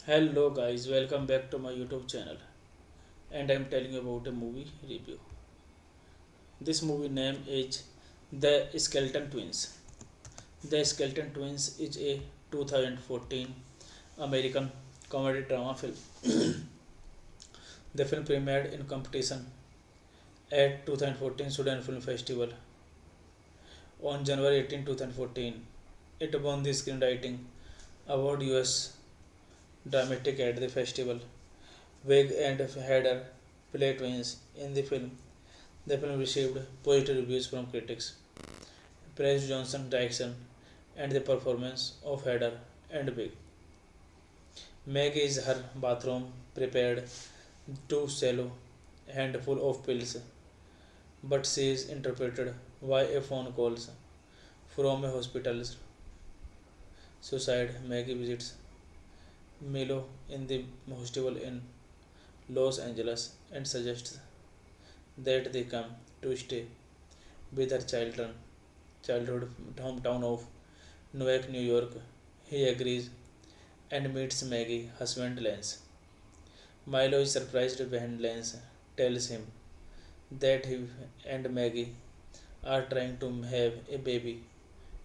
Hello guys, welcome back to my YouTube channel and I'm telling you about a movie review. This movie name is The Skeleton Twins. The Skeleton Twins is a 2014 American comedy drama film. The film premiered in competition at 2014 Sudan Film Festival on January 18, 2014. It won the Screenwriting Award US Dramatic at the festival. Wig and Hader play twins in the film. The film received positive reviews from critics, praised Johnson's direction and the performance of Hader and Wig. Meg is her bathroom prepared too shallow and full of pills, but she is interrupted by a phone calls from a hospital suicide. Maggie visits Milo in the hostel in Los Angeles and suggests that they come to stay with her childhood hometown of Newark, New York. He agrees and meets Maggie, husband Lance. Milo is surprised when Lance tells him that he and Maggie are trying to have a baby,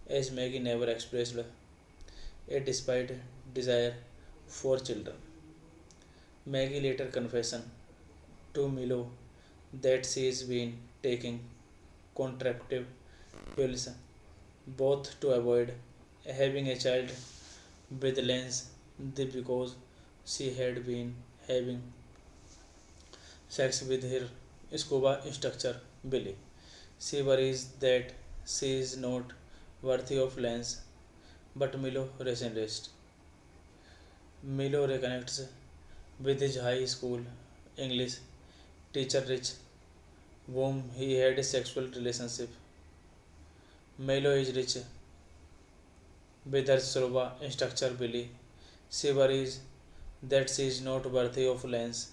as Maggie never expressed a despite desire for children. Maggie later confesses to Milo that she has been taking contraceptive pills both to avoid having a child with Lance because she had been having sex with her scuba instructor Billy. She worries that she is not worthy of Lance, but Milo resentenced. Milo reconnects with his high school English teacher Rich, whom he had a sexual relationship. Milo is rich with her scuba instructor Billy. She worries that she is not worthy of Lance,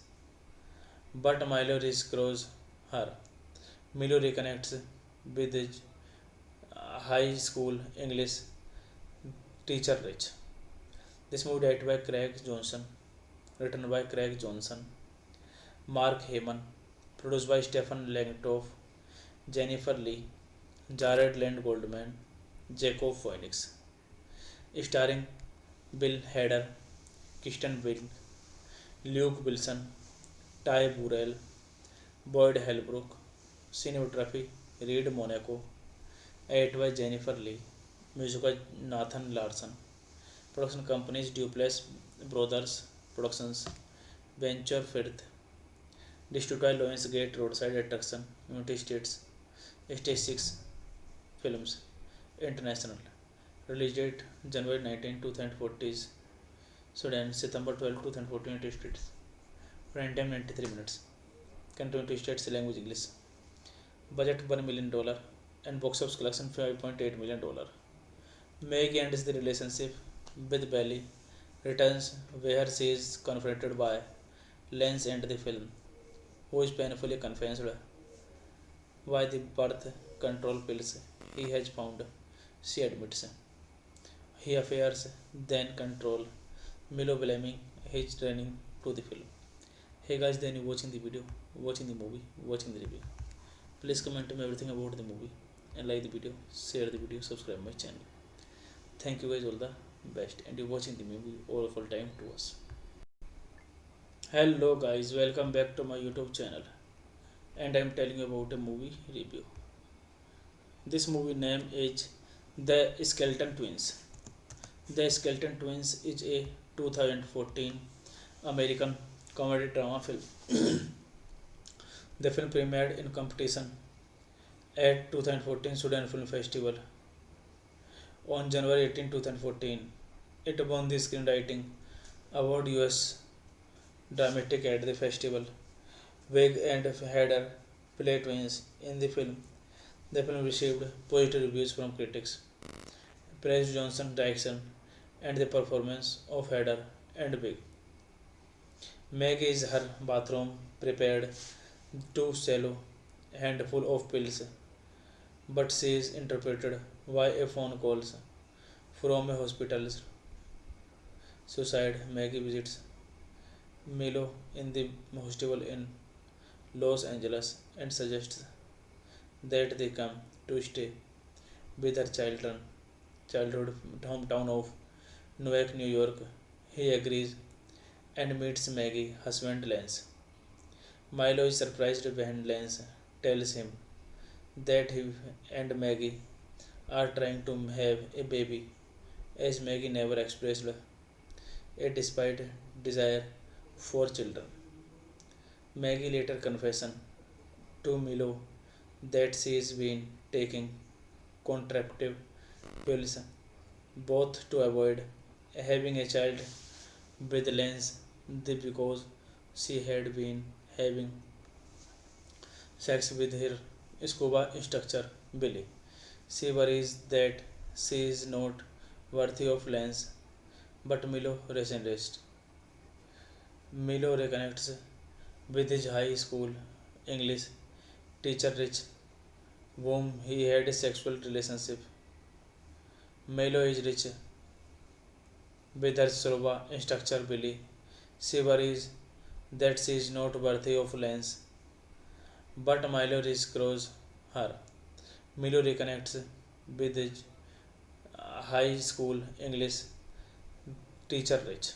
but Milo rescues her. Milo reconnects with his high school English teacher Rich. This movie directed by Craig Johnson, written by Craig Johnson, Mark Heyman, produced by Stephen Langtoff, Jennifer Lee, Jared Land Goldman, Jacob Phoenix, starring Bill Hader, Kristen Wiig, Luke Wilson, Ty Burrell, Boyd Holbrook, cinematography Reed Monaco, edited by Jennifer Lee, music by Nathan Larson, production companies Duplass Brothers Productions, Venture Firth, distributed by Lionsgate Roadside Attraction, United States, Stage 6 Films, International, release date January 19, 2014, Sudan, September 12, 2014, United States, run time 93 minutes, country United States, language English, budget $1 million, and box office collection $5.8 million. Meg ends the relationship with Belly, returns where she is confronted by Lance and the film, who is painfully convinced by the birth control pills he has found. She admits he affairs then control Milo blaming his training to the film. Hey guys, then you watching the video, watching the movie, watching the review. Please comment me everything about the movie and like the video, share the video, subscribe my channel. Thank you guys all the best, and you watching the movie all full time to us. Hello guys, welcome back to my YouTube channel, and I'm telling you about a movie review. This movie name is The Skeleton Twins. The Skeleton Twins is a 2014 American comedy drama film. The film premiered in competition at 2014 Sudan Film Festival on January 18, 2014. It won the Screenwriting Award US Dramatic at the festival. Wig and Hader play twins in the film. The film received positive reviews from critics, praised Johnson's direction and the performance of Hader and Wig. Meg is her bathroom prepared too shallow and full of pills, but she is interrupted by a phone call from a hospital's suicide. Maggie visits Milo in the hostel in Los Angeles and suggests that they come to stay with her childhood hometown of Newark, New York. He agrees and meets Maggie, husband Lance. Milo is surprised when Lance tells him that he and Maggie are trying to have a baby, as Maggie never expressed a despite desire for children. Maggie later confesses to Milo that she has been taking contraceptive pills both to avoid having a child with Lance because she had been having sex with her scuba instructor Billy. She worries that she is not worthy of Lance, but Milo resentenced. Milo reconnects with his high school English teacher Rich, whom he had a sexual relationship. Milo is rich with her scuba instructor Billy. She worries that she is not worthy of Lance, but Milo rescues her. Milo reconnects with his high school English teacher Rich.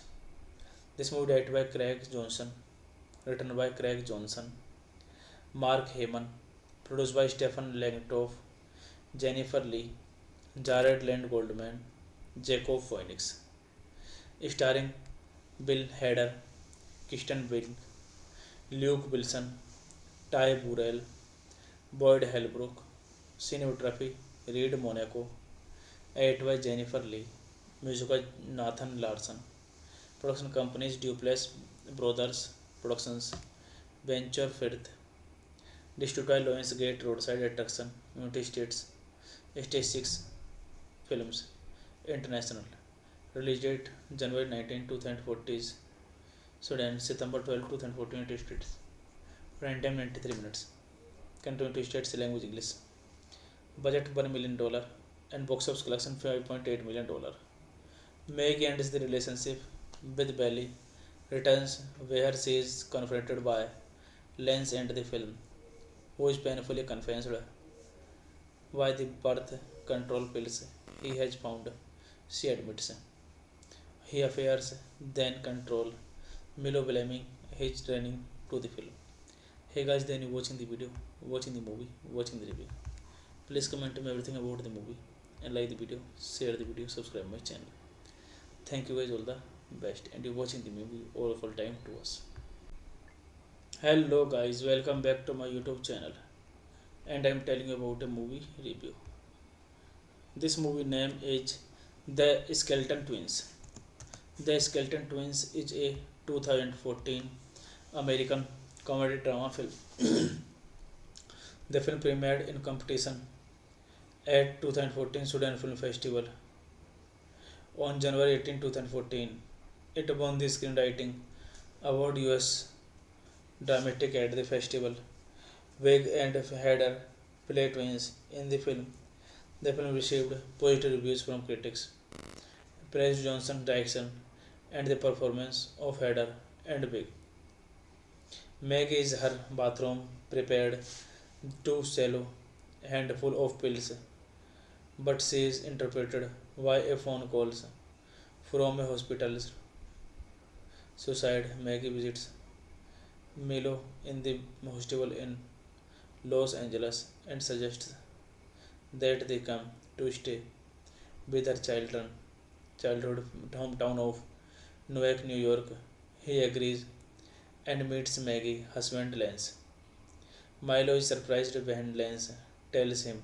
This movie directed by Craig Johnson, written by Craig Johnson, Mark Heyman, produced by Stephen Langtoff, Jennifer Lee, Jared Land Goldman, Jacob Phoenix, starring Bill Hader, Kristen Wiig, Luke Wilson, Ty Burrell, Boyd Holbrook, cinematography Reed Monaco, edited by Jennifer Lee, music by Nathan Larson, production companies Duplass Brothers Productions, Venture Firth, distributed by Lionsgate Roadside Attraction, United States, Stage 6 Films, International, release date January 19, 2014, Sudan, September 12, 2014, United States, run time 93 minutes, country United States, language English, budget $1 million, and box office collection $5.8 million. Meg ends the relationship with Belly, returns where she is confronted by Lance and the film, who is painfully convinced by the birth control pills he has found. She admits he affairs then control Milo blaming his training to the film. Hey guys, then you watching the video, watching the movie, watching the review. Please comment me everything about the movie and like the video, share the video, subscribe my channel. Thank you guys all the best, and you watching the movie all full time to us. Hello guys, welcome back to my YouTube channel, and I am telling you about a movie review. This movie name is The Skeleton Twins. The Skeleton Twins is a 2014 American comedy drama film. The film premiered in competition at 2014 Sudan Film Festival on January 18, 2014. It won the Screenwriting Award US Dramatic at the festival. Wig and Hader play twins in the film. The film received positive reviews from critics, praised Johnson's direction and the performance of Hader and Wig. Meg is her bathroom prepared too shallow and full of pills, but she is interrupted by a phone call from a hospital suicide. Maggie visits Milo in the hospital in Los Angeles and suggests that they come to stay with her childhood hometown of Newark, New York. He agrees and meets Maggie's husband Lance. Milo is surprised when Lance tells him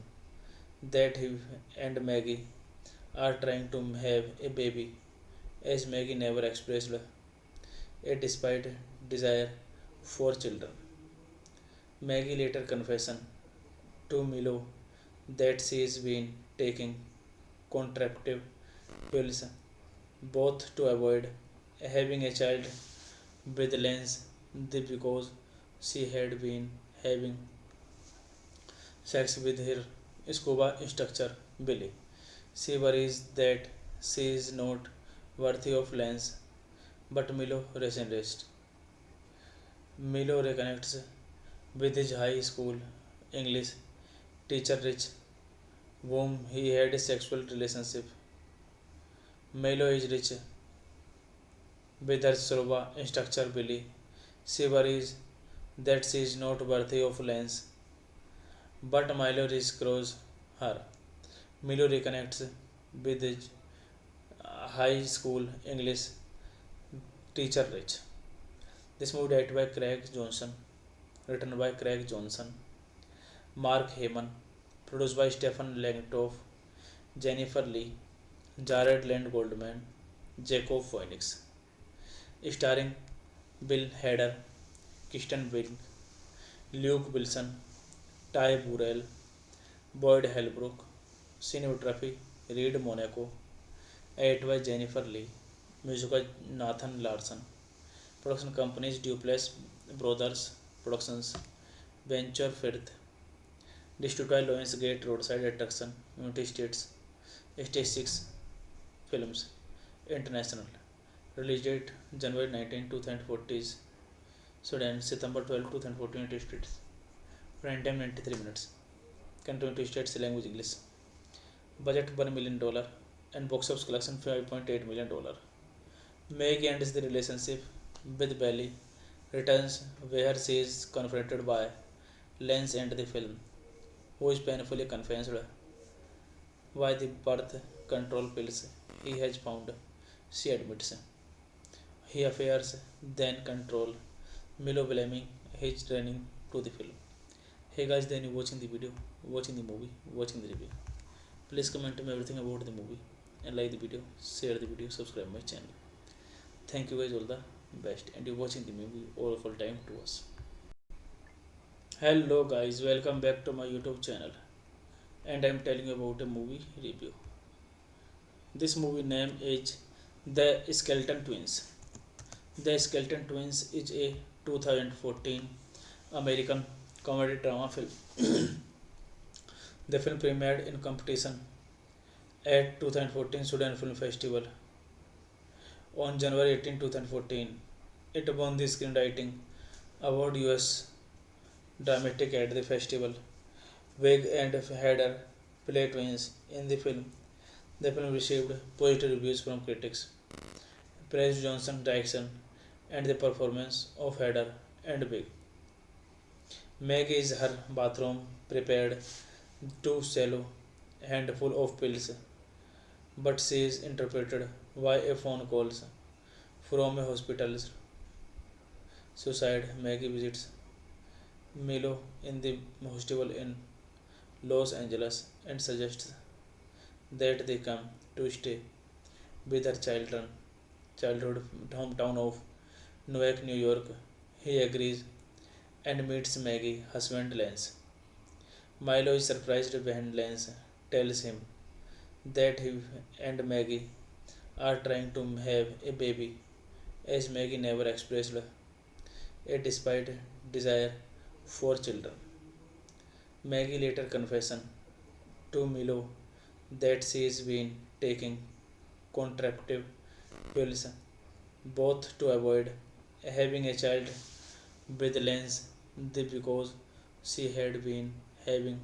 that he and Maggie are trying to have a baby, as Maggie never expressed a despite desire for children. Maggie later confesses to Milo that she has been taking contraceptive pills both to avoid having a child with Lance because she had been having sex with her scuba instructor Billy. She worries that she is not worthy of Lance, but Milo resigns. Milo reconnects with his high school English teacher Rich, whom he had a sexual relationship. Milo is rich with her scuba instructor Billy. She worries that she is not worthy of Lance, but Milo reassures her. Milo reconnects with his high school English teacher Rich. This movie directed by Craig Johnson, written by Craig Johnson, Mark Heyman, produced by Stephen Langtoff, Jennifer Lee, Jared Land Goldman, Jacob Phoenix, starring Bill Hader, Kristen Wiig, Luke Wilson, Ty Burrell, Boyd Holbrook, cinematography Reed Monaco, edited by Jennifer Lee, music by Nathan Larson, production companies Duplass Brothers Productions, Venture Firth, distributed by Lionsgate Roadside Attraction, United States, Stage 6 Films, International, release date January 19, 2014, Sudan, September 12, 2014, United States, run time 93 minutes, country United States, language English, budget $1 million, and box office collection $5.8 million. Meg ends the relationship with Belly, returns where she is confronted by Lance and the film, who is painfully convinced by the birth control pills he has found. She admits he affairs then control Milo blaming his training to the film. Hey guys, then you watching the video, watching the movie, watching the review. Please comment to me everything about the movie and like the video, share the video, subscribe my channel. Thank you guys all the best and you watching the movie all full time to us. Hello guys, welcome back to my YouTube channel and I'm telling you about a movie review. This movie name is The Skeleton Twins. The Skeleton Twins is a 2014 American comedy drama film. The film premiered in competition at 2014 Sudan Film Festival on January 18, 2014. It won the Screenwriting Award US Dramatic at the festival. Wig and Hader play twins in the film. The film received positive reviews from critics, praised Johnson's direction and the performance of Hader and Wig. Meg is her bathroom prepared too shallow and full of pills, but she is interrupted by a phone call from a hospital. Suicide. Maggie visits Milo in the hospital in Los Angeles and suggests that they come to stay with her childhood hometown of Newark, New York. He agrees and meets Maggie, husband Lance. Milo is surprised when Lance tells him that he and Maggie are trying to have a baby, as Maggie never expressed a despite desire for children. Maggie later confesses to Milo that she has been taking contraceptive pills both to avoid having a child with Lance because she had been having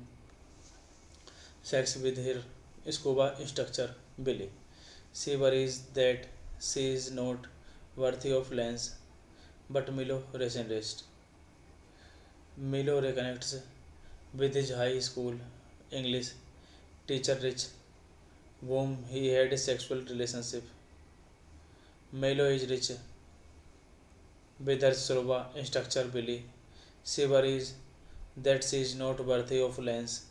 sex with her scuba instructor Billy. She worries that she is not worthy of Lance, but Milo resigns. Milo reconnects with his high school English teacher Rich, whom he had a sexual relationship. Milo is rich with her scuba instructor Billy. She worries that she is not worthy of Lance,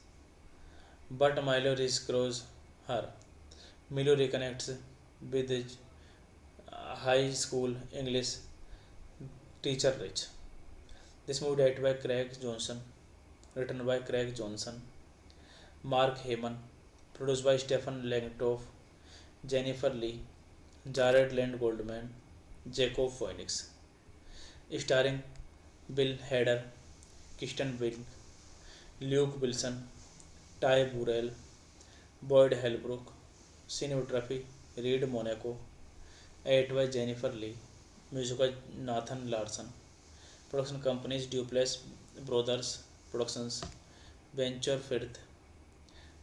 but Milo reassures her. Milo reconnects with his high school English teacher Rich. This movie directed by Craig Johnson, written by Craig Johnson, Mark Heyman, produced by Stephen Langtoff, Jennifer Lee, Jared Land Goldman, Jacob Phoenix, starring Bill Hader, Kristen Wiig, Luke Wilson, Ty Burrell, Boyd Holbrook, cinematography Reed Monaco, edited by Jennifer Lee, music by Nathan Larson, production companies Duplass Brothers Productions, Venture Firth,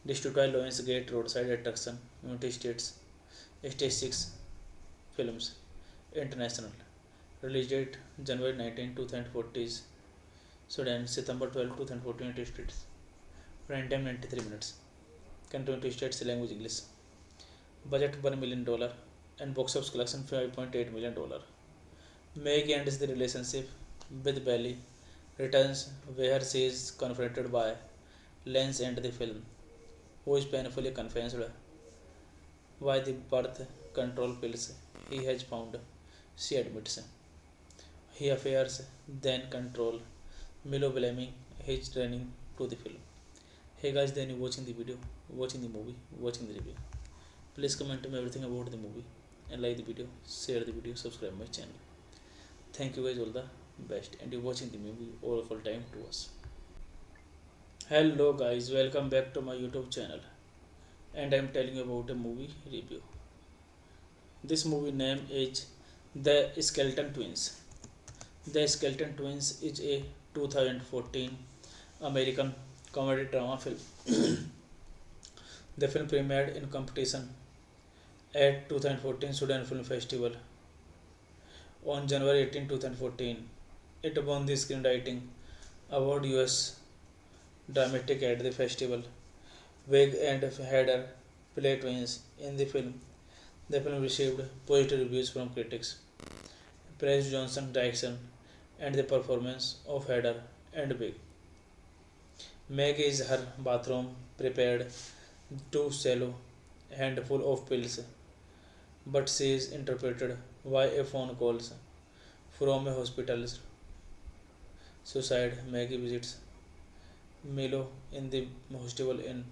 distributed by Lionsgate Roadside Attraction, United States, Stage 6 Films, International, release date January 19, 2014, Sudan, September 12, 2014, United States, run time 93 minutes, country United States, language English, budget $1 million and box office collection $5.8 million. Meg ends the relationship with Belly, returns where she is confronted by Lance and the film, who is painfully convinced by the birth control pills he has found. She admits he affairs then control Milo blaming his training to the film. Hey guys, then you watching the video, watching the movie, watching the review. Please comment to me everything about the movie and like the video, share the video, subscribe my channel. Thank you guys all the best and you watching the movie all full time to us. Hello guys, welcome back to my YouTube channel and I'm telling you about a movie review. This movie name is The Skeleton Twins. The Skeleton Twins is a 2014 American comedy drama film. The film premiered in competition at 2014 Sudan Film Festival on January 18, 2014. It won the Screenwriting Award US Dramatic at the festival. Wig and Hader play twins in the film. The film received positive reviews from critics, praised Johnson's direction and the performance of Heather and Big. Meg is her bathroom prepared too shallow, handful of pills, but she is interpreted by a phone calls from a hospital suicide. Maggie visits Milo in the hostel in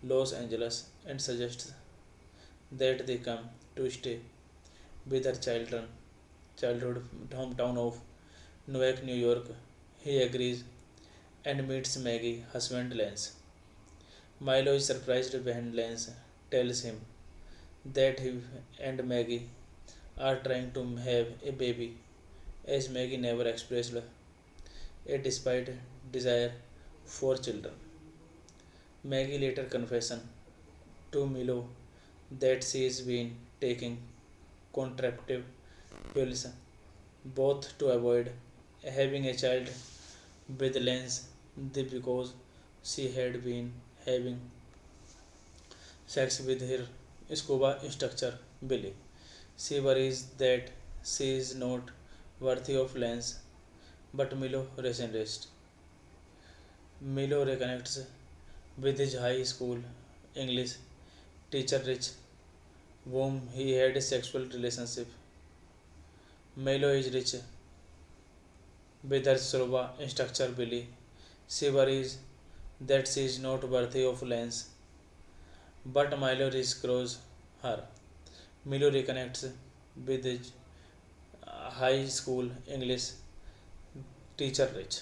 Los Angeles and suggests that they come to stay with her childhood hometown of Newark, New York. He agrees and meets Maggie, husband Lance. Milo is surprised when Lance tells him that he and Maggie are trying to have a baby, as Maggie never expressed a despite desire for children. Maggie later confesses to Milo that she has been taking contraceptive pills both to avoid having a child with Lance because she had been having sex with her scuba instructor Billy. She worries that she is not worthy of Lance, but Milo resigns. Milo reconnects with his high school English teacher Rich, whom he had a sexual relationship. Milo is rich with her scuba instructor Billy. She worries that she is not worthy of Lance, but Milo reassures her. Milo reconnects with his high school English teacher Rich.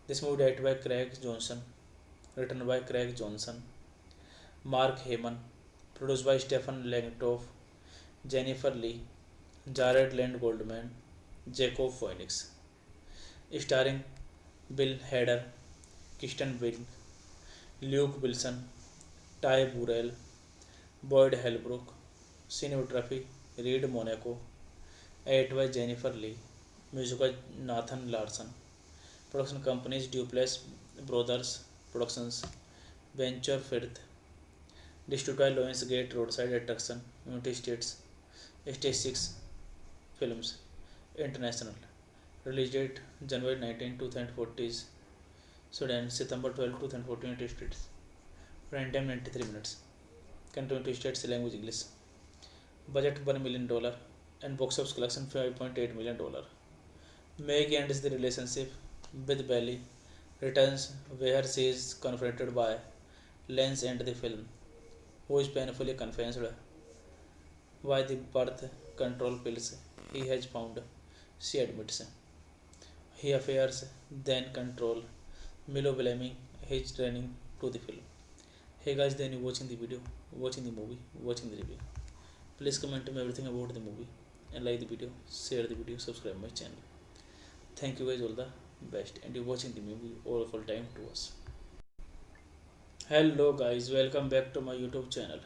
This movie directed by Craig Johnson, written by Craig Johnson, Mark Heyman, produced by Stephen Langtoff, Jennifer Lee, Jared Land Goldman, Jacob Phoenix, starring Bill Hader, Kristen Wiig, Luke Wilson, Ty Burrell, Boyd Holbrook, cinematography Reed Monaco, edited by Jennifer Lee, music by Nathan Larson, production companies Duplass Brothers Productions, Venture Firth, distributed by Lionsgate Roadside Attraction, United States, Stage 6 Films, International, release date January 19, 2014, Sudan, September 12, 2014, United States, runtime 93 minutes, country United States, language English, budget $1 million, and box office collection $5.8 million. Meg ends the relationship with Belly, returns where she is confronted by Lance and the film, who is painfully convinced by the birth control pills he has found. She admits he affairs then control Milo blaming his training to the film. Hey guys, then you watching the video, watching the movie, watching the review. Please comment to me everything about the movie and like the video, share the video, subscribe my channel. Thank you guys all the best, and you watching the movie all of all time to us. Hello guys, welcome back to my YouTube channel,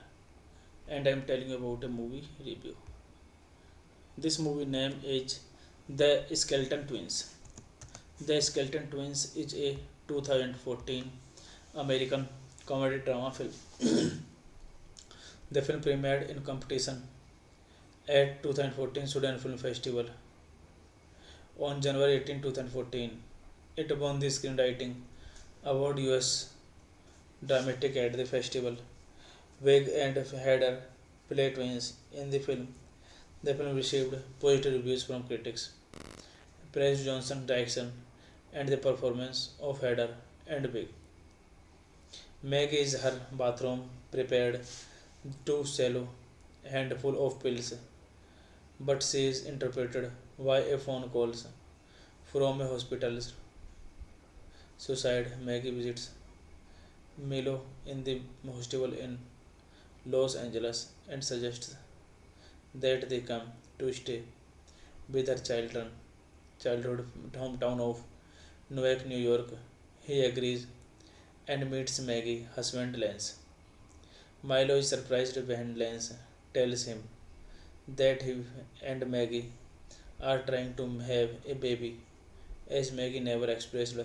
and I am telling you about a movie review. This movie name is The Skeleton Twins. The Skeleton Twins is a 2014 American comedy drama film. The film premiered in competition at 2014 Sudan Film Festival on January 18, 2014. It won the Screenwriting Award US Dramatic at the festival. Wig and Hader play twins in the film. The film received positive reviews from critics, praised Johnson's direction and the performance of Hader and Wig. Meg is her bathroom prepared too shallow, handful of pills, but she is interpreted by a phone calls from a hospital suicide. Maggie visits Milo in the hostel in Los Angeles and suggests that they come to stay with her childhood hometown of Newark, New York. He agrees and meets Maggie, husband Lance. Milo is surprised when Lance tells him that he and Maggie are trying to have a baby, as Maggie never expressed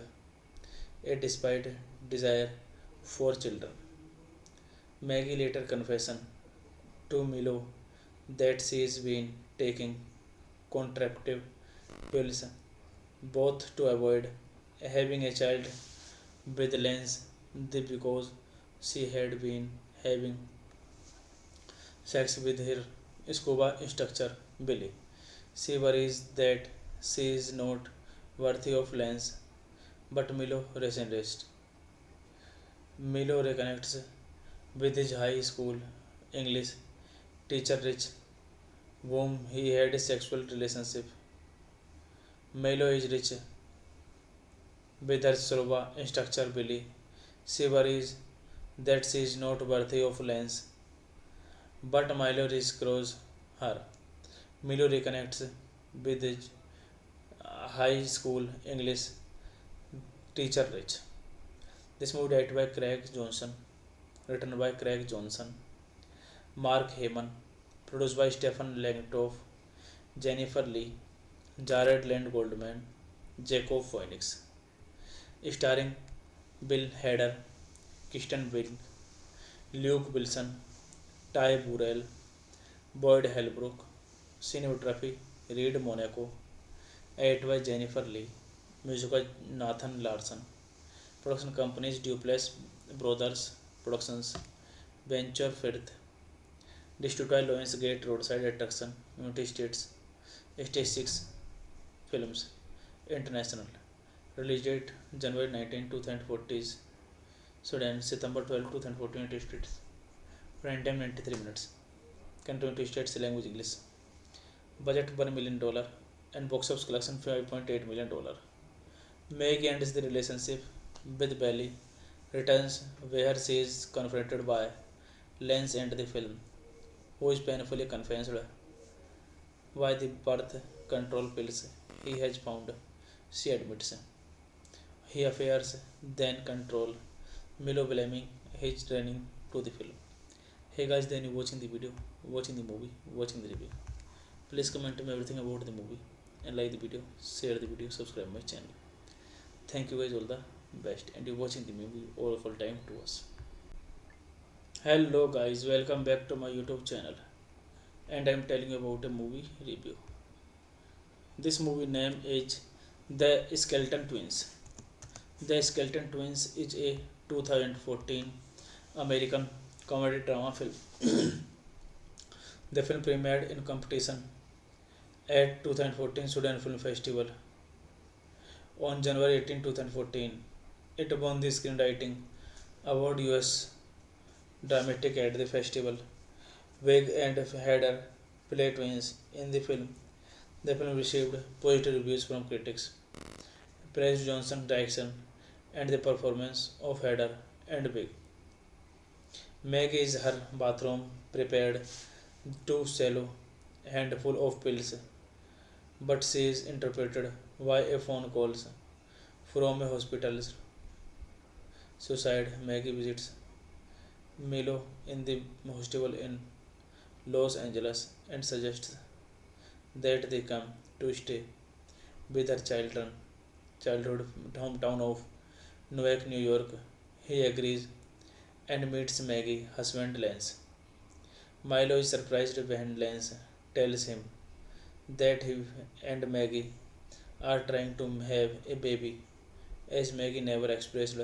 a despite desire for children. Maggie later confesses to Milo that she has been taking contraceptive pills both to avoid having a child with Lens because she had been having sex with her scuba instructor Billy. She worries that she is not worthy of Lens, but Milo resentenced. Milo reconnects with his high school English teacher Rich, whom he had a sexual relationship. Milo is rich with her scuba instructor Billy. She worries that she is not worthy of Lance, but Milo rescues her. Milo reconnects with his high school English teacher Rich. This movie directed by Craig Johnson, written by Craig Johnson, Mark Heyman, produced by Stephen Langtoff, Jennifer Lee, Jared Land Goldman, Jacob Phoenix, starring Bill Hader, Kristen Wiig, Luke Wilson, Ty Burrell, Boyd Holbrook, cinematography Reed Monaco, edited by Jennifer Lee, music by Nathan Larson, production companies Duplass Brothers Productions, Venture Firth, distributed by Lionsgate Roadside Attraction, United States, Stage 6 Films, International, release date January 19, 2014, Sudan, September 12, 2014, United States, run time 93 minutes, country United States, language English, budget $1 million, and box office collection $5.8 million. Meg ends the relationship with Belly, returns where she is confronted by Lance and the film, who is painfully convinced by the birth control pills he has found. She admits he affairs then control Milo blaming his training to the film. Hey guys, then you watching the video, watching the movie, watching the review. Please comment me everything about the movie and like the video, share the video, subscribe my channel. Thank you guys all the best, and you watching the movie all full time to us. Hello guys, welcome back to my YouTube channel, and I am telling you about a movie review. This movie name is The Skeleton Twins. The Skeleton Twins is a 2014 American comedy drama film. The film premiered in competition at 2014 Sudan Film Festival on January 18, 2014. It won the Screenwriting Award US Dramatic at the festival. Wig and Hader play twins in the film. The film received positive reviews from critics, praised Johnson's direction and the performance of Hader and Wig. Meg is her bathroom prepared too shallow handful of pills, but she is interrupted by a phone call from a hospital. Suicide. Maggie visits Milo in the hostel in Los Angeles and suggests that they come to stay with her childhood hometown of Newark, New York. He agrees and meets Maggie, husband Lance. Milo is surprised when Lance tells him that he and Maggie are trying to have a baby, as Maggie never expressed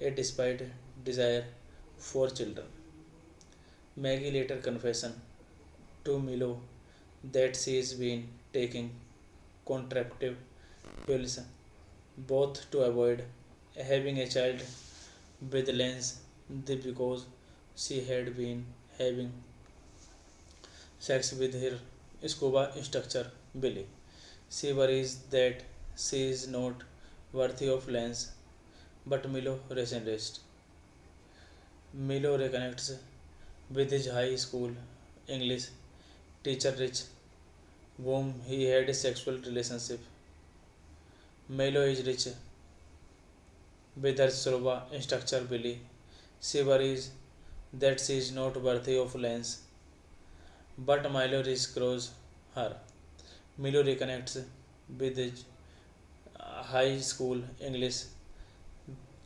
a despite desire for children. Maggie later confesses to Milo that she has been taking contraceptive pills both to avoid having a child with Lance because she had been having sex with her scuba instructor Billy. She worries that she is not worthy of Lance, but Milo resents. Milo reconnects with his high school English teacher Rich, whom he had a sexual relationship. Milo is rich with her scuba instructor Billy. She worries that she is not worthy of Lance, but Milo rescues her. Milo reconnects with his high school English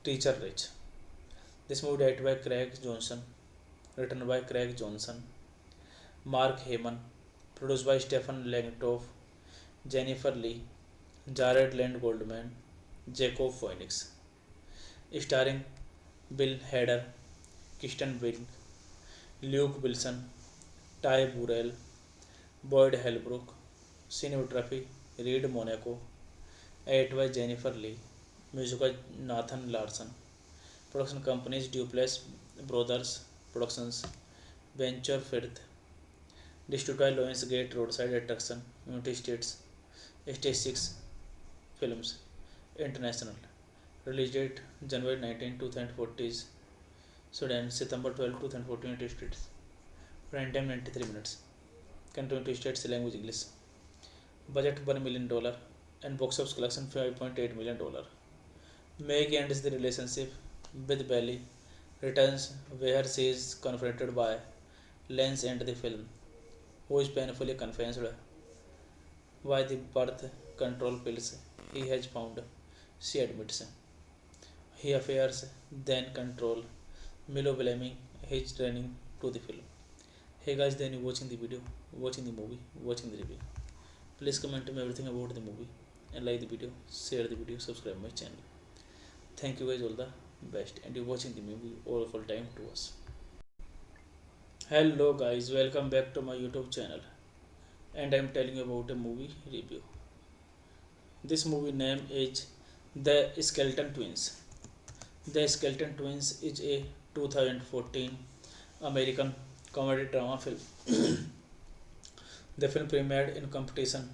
teacher Rich. This movie directed by Craig Johnson, written by Craig Johnson, Mark Heyman, produced by Stephen Langtoff, Jennifer Lee, Jared Land Goldman, Jacob Phoenix, starring Bill Hader, Kristen Wiig, Luke Wilson, Ty Burrell, Boyd Holbrook, cinematography Reed Monaco, edited by Jennifer Lee, music by Nathan Larson, production companies Duplass Brothers Productions, Venture Firth, distributed by Lionsgate Roadside Attraction, United States, Stage 6 Films, International, release date January 19, 2014, Sudan, September 12, 2014, United States, runtime 93 minutes, country United States, language English, budget $1 million, and box office collection $5.8 million. Meg ends the relationship with Belly, returns where she is confronted by Lance and the film, who is painfully convinced by the birth control pills he has found. She admits he affairs then control Milo blaming his training to the film. Hey guys, then you watching the video, watching the movie, watching the review. Please comment me everything about the movie and like the video, share the video, subscribe my channel. Thank you guys all the best, and you watching the movie all full time to us. Hello guys, welcome back to my YouTube channel, and I am telling you about a movie review. This movie name is The Skeleton Twins. The Skeleton Twins is a 2014 American comedy drama film. The film premiered in competition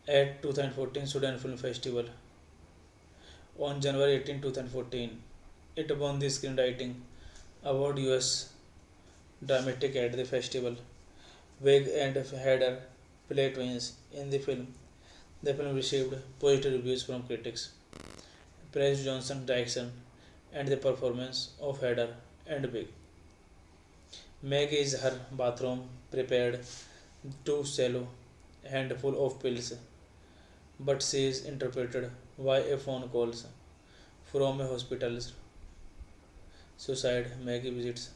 at 2014 Sudan Film Festival on January 18, 2014. It won the Screenwriting Award US Dramatic at the festival. Wig and Hader play twins in the film. The film received positive reviews from critics, praised Johnson's direction and the performance of Hader and Wig. Meg is her bathroom prepared too shallow handful of pills, but she is interrupted by a phone call from a hospital suicide. Maggie visits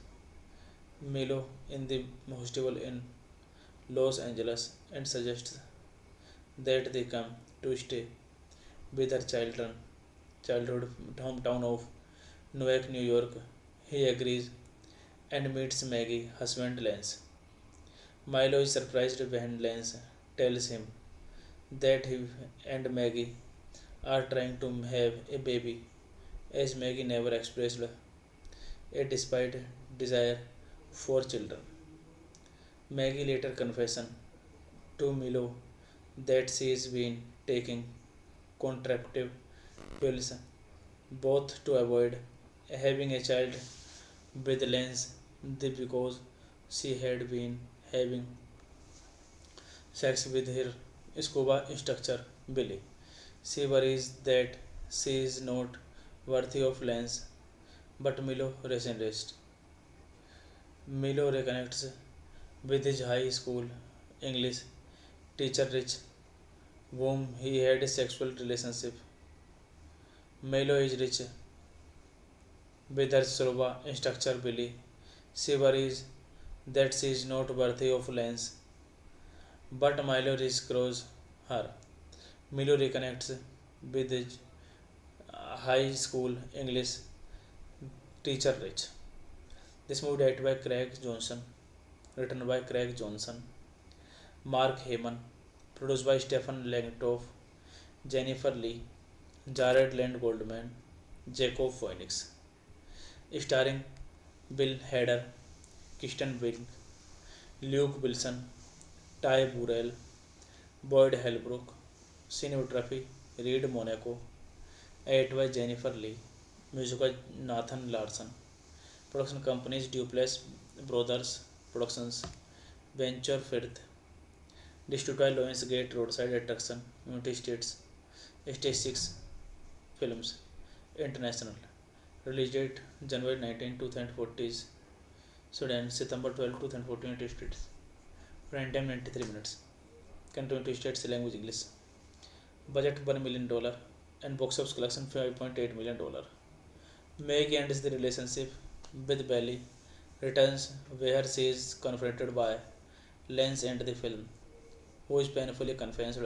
Milo in the hostel in Los Angeles and suggests that they come to stay with her childhood hometown of Newark, New York. He agrees and meets Maggie's husband Lance. Milo is surprised when Lance tells him that he and Maggie are trying to have a baby, as Maggie never expressed a despite desire for children. Maggie later confesses to Milo that she has been taking contraceptive pills both to avoid having a child with Lance because she had been having sex with her scuba instructor Billy. She worries that she is not worthy of Lance, but Milo resigns. Milo reconnects with his high school English teacher Rich, whom he had a sexual relationship. Milo is rich with her scuba instructor Billy. She worries that she is not worthy of Lance, but Milo reassures her. Milo reconnects with his high school English teacher Rich. This movie directed by Craig Johnson, written by Craig Johnson, Mark Heyman, produced by Stephen Langtoff, Jennifer Lee, Jared Land Goldman, Jacob Phoenix, starring Bill Hader, Kristen Wiig, Luke Wilson, Ty Burrell, Boyd Holbrook, cinematography Reed Monaco, edited by Jennifer Lee, music by Nathan Larson, production companies Duplass Brothers Productions, Venture Firth, distributed by Lionsgate Roadside Attraction, United States, Stage 6 Films, International, release date January 19, 2014, Sudan, September 12, 2014, United States, runtime 93 minutes, country United States, language English, budget $1 million, and box office collection $5.8 million. Meg ends the relationship with Belly, returns where she is confronted by Lance and the film, who is painfully convinced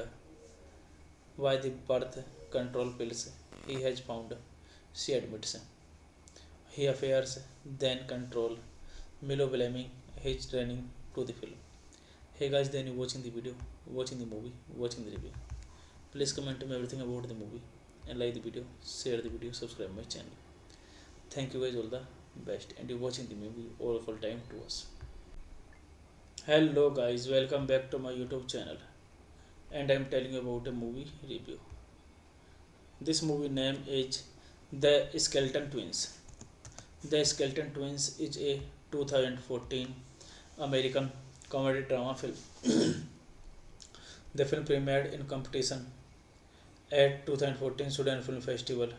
Why the birth control pills he has found, she admits. He affairs then control Milo blaming his training to the film. Hey guys, then you watching the video, watching the movie, watching the review. Please comment me everything about the movie and like the video, share the video, subscribe my channel. Thank you guys all the best and you watching the movie all full time to us. Hello guys, welcome back to my YouTube channel and I'm telling you about a movie review. This movie name is The Skeleton Twins. The Skeleton Twins is a 2014 American comedy drama film. The film premiered in competition at 2014 Sudan Film Festival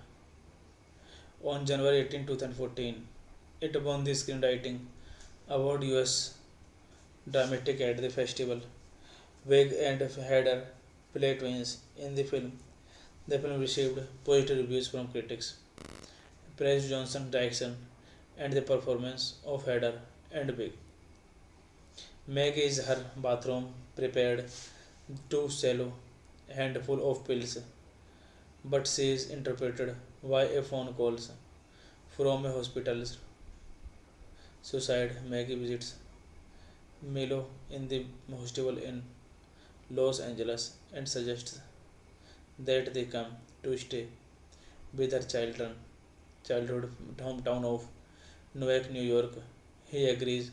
on January 18, 2014. It won the Screenwriting Award US Dramatic at the festival. Wig and Hader play twins in the film. The film received positive reviews from critics, praised Johnson's direction and the performance of Hader and Wig. Meg is her bathroom prepared too shallow and full of pills, but she is interrupted by a phone call from a hospital's suicide. Maggie visits Milo in the hostel in Los Angeles and suggests that they come to stay with her childhood hometown of Newark, New York. He agrees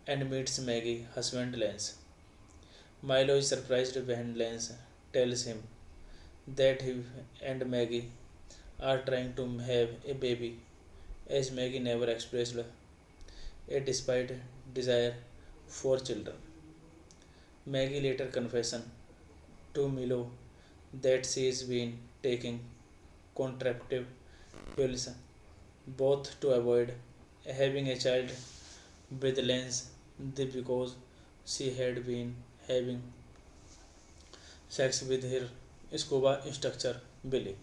and meets Maggie, husband Lance. Milo is surprised when Lance tells him that he and Maggie are trying to have a baby, as Maggie never expressed a despite desire for children. Maggie later confesses to Milo that she has been taking contraceptive pills both to avoid having a child with Lance because she had been having sex with her scuba instructor Billy.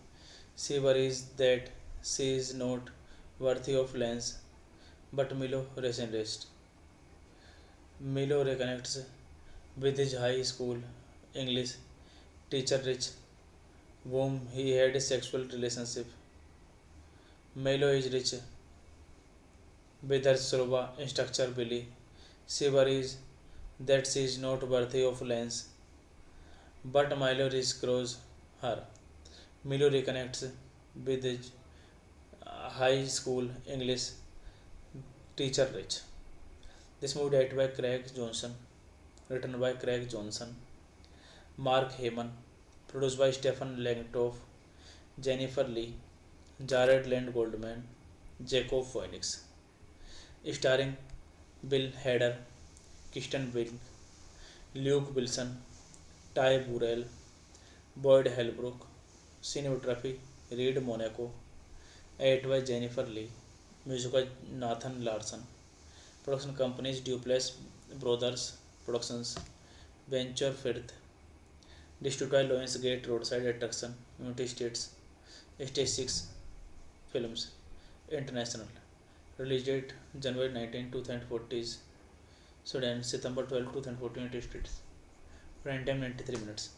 She worries that she is not worthy of Lance, but Milo resists. Milo reconnects with his high school English teacher Rich, whom he had a sexual relationship. Milo is rich with her scuba instructor Billy. She worries that she is not worthy of Lance, but Milo rescues her. Milo reconnects with his high school English teacher Rich. This movie directed by Craig Johnson, written by Craig Johnson, Mark Heyman, produced by Stephen Langtoff, Jennifer Lee, Jared Land Goldman, Jacob Phoenix, starring Bill Hader, Kristen Wiig, Luke Wilson, Ty Burrell, Boyd Holbrook, cinematography Reed Monaco, edited by Jennifer Lee, music by Nathan Larson, production companies Duplass Brothers Productions, Venture Firth, distributed by Lionsgate Roadside Attraction, United States, Stage 6 Films, International, release date January 19, 2014, Sudan, September 12, 2014, United States, run time 93 minutes,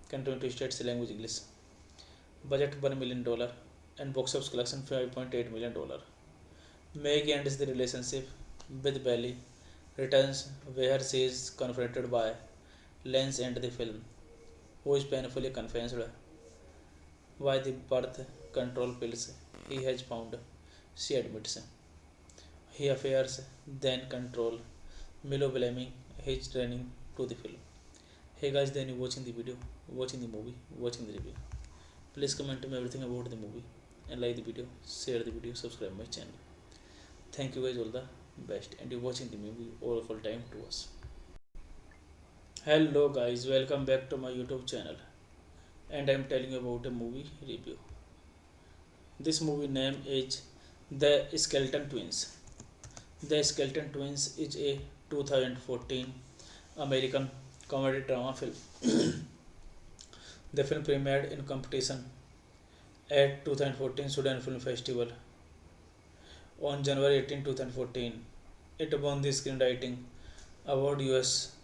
country United States, language English, budget $1 million, and box office collection $5.8 million. Meg ends the relationship with Belly, returns where she is confronted by Lance and the film, who is painfully convinced by the birth control pills he has found, she admits. He affairs then control Milo blaming his training to the film. Hey guys, then you watching the video, watching the movie, watching the review. Please comment me everything about the movie and like the video, share the video, subscribe my channel. Thank you guys all the best and you watching the movie all full time to us. Hello guys, welcome back to my YouTube channel and I'm telling you about a movie review. This movie name is The Skeleton Twins. The Skeleton Twins is a 2014 American comedy drama film. The film premiered in competition at 2014 Sudan Film Festival on January 18, 2014. It won the Screenwriting Award US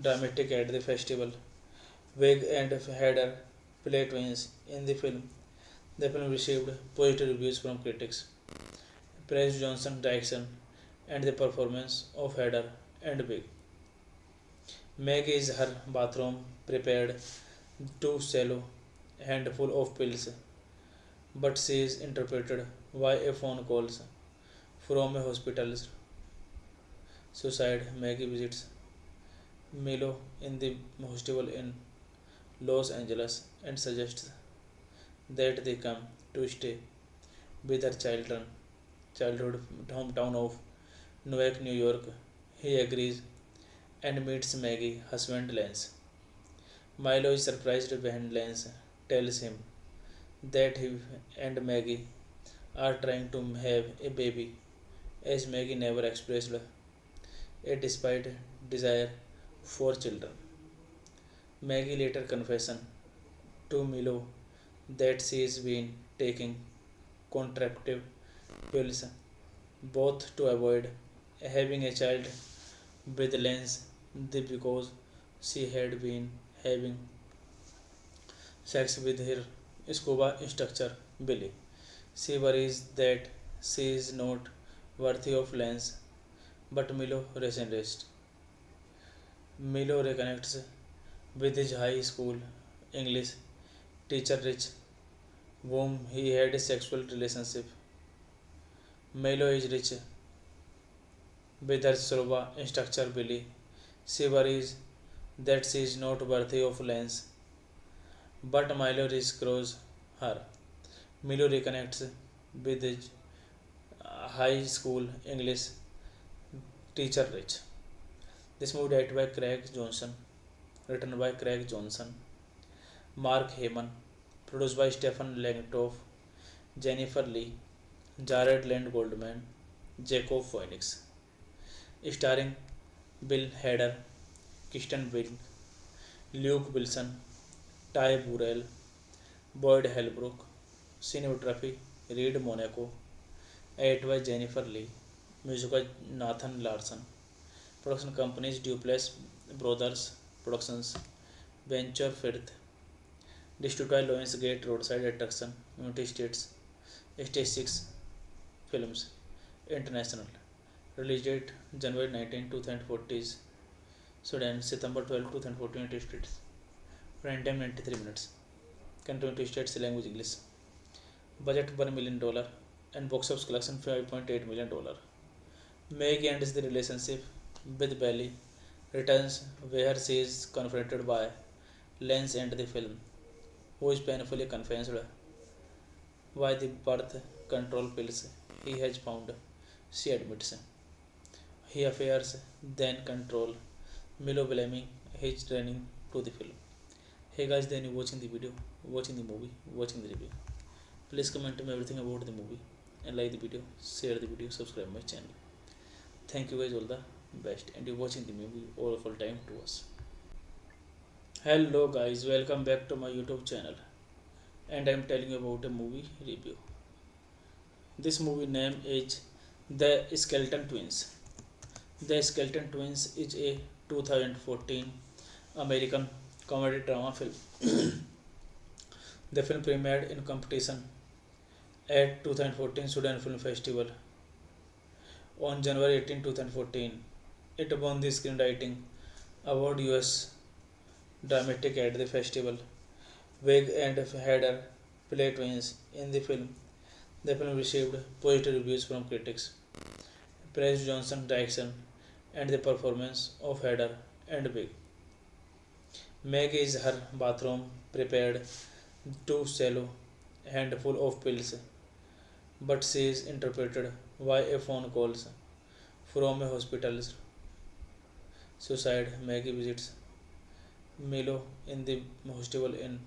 Dramatic at the festival. Wig and Hader play twins in the film. The film received positive reviews from critics, praised Johnson's direction and the performance of Hader and Big. Meg is her bathroom prepared too shallow, handful of pills, but she is interpreted by a phone calls from a hospital's suicide. Maggie visits Milo in the hostel in Los Angeles and suggests that they come to stay with her childhood hometown of Newark, New York. He agrees and meets Maggie, husband Lance. Milo is surprised when Lance tells him that he and Maggie are trying to have a baby, as Maggie never expressed a despite desire for children. Maggie later confesses to Milo that she has been taking contraceptive pills both to avoid having a child with Lance because she had been having sex with her scuba instructor Billy. She worries that she is not worthy of Lance, but Milo resents. Milo reconnects with his high school English teacher Rich, whom he had a sexual relationship. Milo is rich with her scuba instructor Billy. She worries that she is not worthy of Lance, but Milo reassures her. Milo reconnects with his high school English teacher Rich. This movie directed by Craig Johnson, written by Craig Johnson, Mark Heyman, produced by Stephen Langtoff, Jennifer Lee, Jared Land Goldman, Jacob Phoenix, starring Bill Hader, Kristen Wiig, Luke Wilson, Ty Burrell, Boyd Holbrook, cinematography Reed Monaco, edited by Jennifer Lee, music by Nathan Larson, production companies Duplass Brothers Productions, Venture Firth, distributed by Lionsgate Roadside Attraction, United States, Stage 6 Films, International, release date January 19, 2014, Sudan, September 12, 2014, United States, runtime 93 minutes, country United States, language English, budget $1 million, and box office collection $5.8 million. Meg ends the relationship with Belly, returns where she is confronted by Lance and the film, who is painfully convinced by the birth control pills he has found. She admits he affairs then control Milo blaming his training to the film. Hey guys, then you watching the video, watching the movie, watching the review. Please comment me everything about the movie and like the video, share the video, subscribe my channel. Thank you guys all the best, and you watching the movie all of all time to us. Hello guys, welcome back to my YouTube channel, and I'm telling you about a movie review. This movie name is The Skeleton Twins. The Skeleton Twins is a 2014 American comedy drama film. The film premiered in competition at 2014 Sudan Film Festival on January 18, 2014. It won the Screenwriting Award US Dramatic at the festival. Wig and Hader play twins in the film. The film received positive reviews from critics, praised Johnson's direction and the performance of Hader and Big. Meg is her bathroom prepared too shallow, handful of pills, but she is interpreted by a phone calls from a hospital's suicide. Maggie visits Milo in the hostel in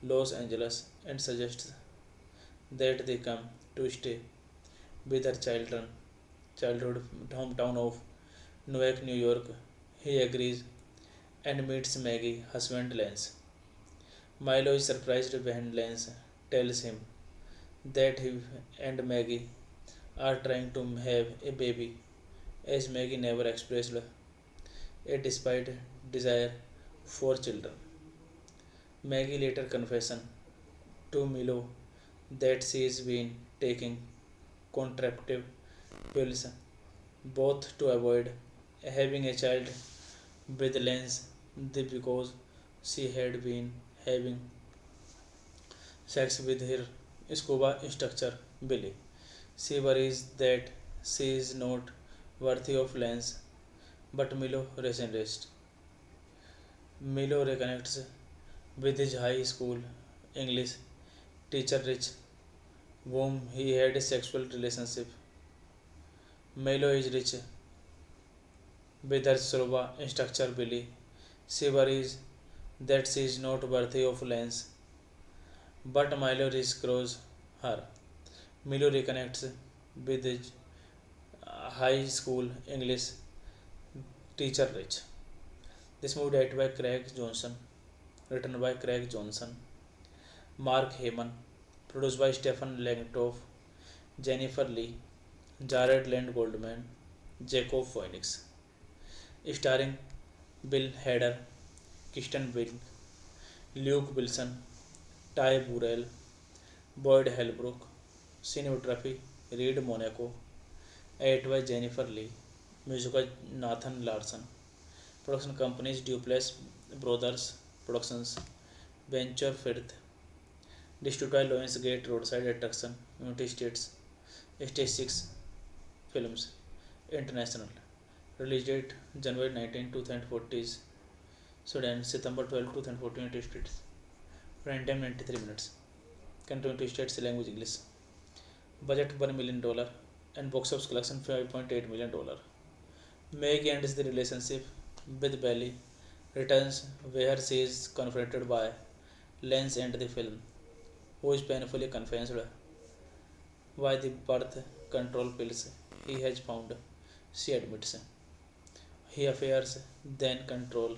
Los Angeles and suggests that they come to stay with her childhood hometown of Newark, New York. He agrees and meets Maggie, husband Lance. Milo is surprised when Lance tells him that he and Maggie are trying to have a baby, as Maggie never expressed a despite desire for children. Maggie later confession to Milo that she's been taking contraceptive pills both to avoid having a child with Lance because she had been having sex with her scuba instructor Billy. She worries that she is not worthy of Lance, but Milo resists. Milo reconnects with his high school English teacher Rich, whom he had a sexual relationship. Milo is rich with her scuba instructor Billy. She worries that she is not worthy of Lance, but Milo reassures her. Milo reconnects with his high school English teacher Rich. This movie directed by Craig Johnson, written by Craig Johnson, Mark Heyman, produced by Stephen Langtoff, Jennifer Lee, Jared Land Goldman, Jacob Phoenix, starring Bill Hader, Kirsten Wiig, Luke Wilson, Ty Burrell, Boyd Holbrook, cinematography Reed Monaco, edited by Jennifer Lee, music by Nathan Larson, production companies Duplass Brothers Productions, Venture Firth, distributed by Lionsgate Roadside Attraction, United States, Stage 6 Films, International, release date January 19, 2014, Sudan, September 12, 2014, United States, run time 93 minutes, country United States, language English, budget $1 million, and box office collection $5.8 million. Meg ends the relationship with Belly, returns where she is confronted by Lance and the film, who is painfully convinced by the birth control pills he has found. She admits he affairs then control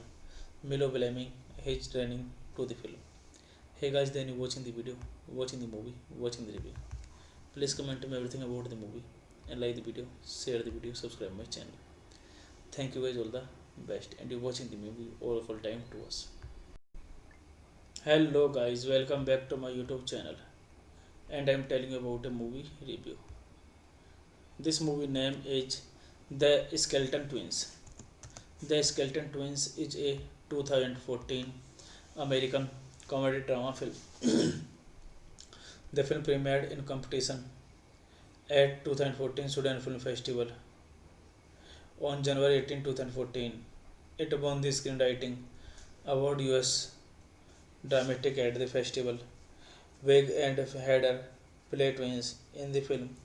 Milo blaming his training to the film. Hey guys, then you watching the video, watching the movie, watching the review. Please comment me everything about the movie and like the video, share the video, subscribe my channel. Thank you guys all the best, and you watching the movie all full time to us. Hello guys, welcome back to my YouTube channel, and I am telling you about a movie review. This movie name is The Skeleton Twins. The Skeleton Twins is a 2014 American comedy drama film. The film premiered in competition at 2014 Sudan Film Festival on January 18, 2014. It won the Screenwriting Award US Dramatic at the festival. Wig and Hader play twins in the film.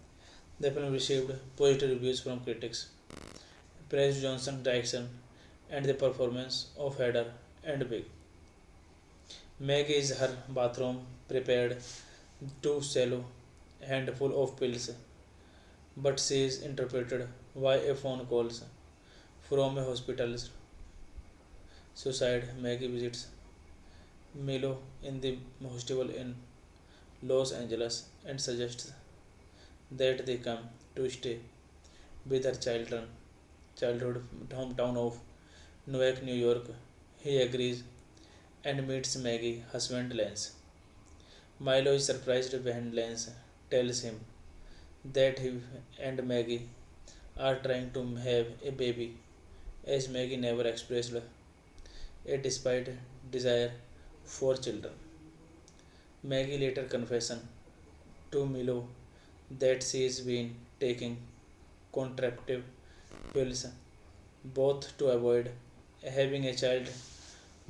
The film received positive reviews from critics, praised Johnson's direction and the performance of Hader and Wig. Meg is her bathroom prepared too shallow handful of pills, but she is interrupted by a phone call from a hospital. Suicide. Maggie visits Milo in the hospital in Los Angeles and suggests that they come to stay with her childhood hometown of Newark, New York. He agrees and meets Maggie, husband Lance. Milo is surprised when Lance tells him that he and Maggie are trying to have a baby, as Maggie never expressed a despite desire for children. Maggie later confesses to Milo that she has been taking contraceptive pills both to avoid having a child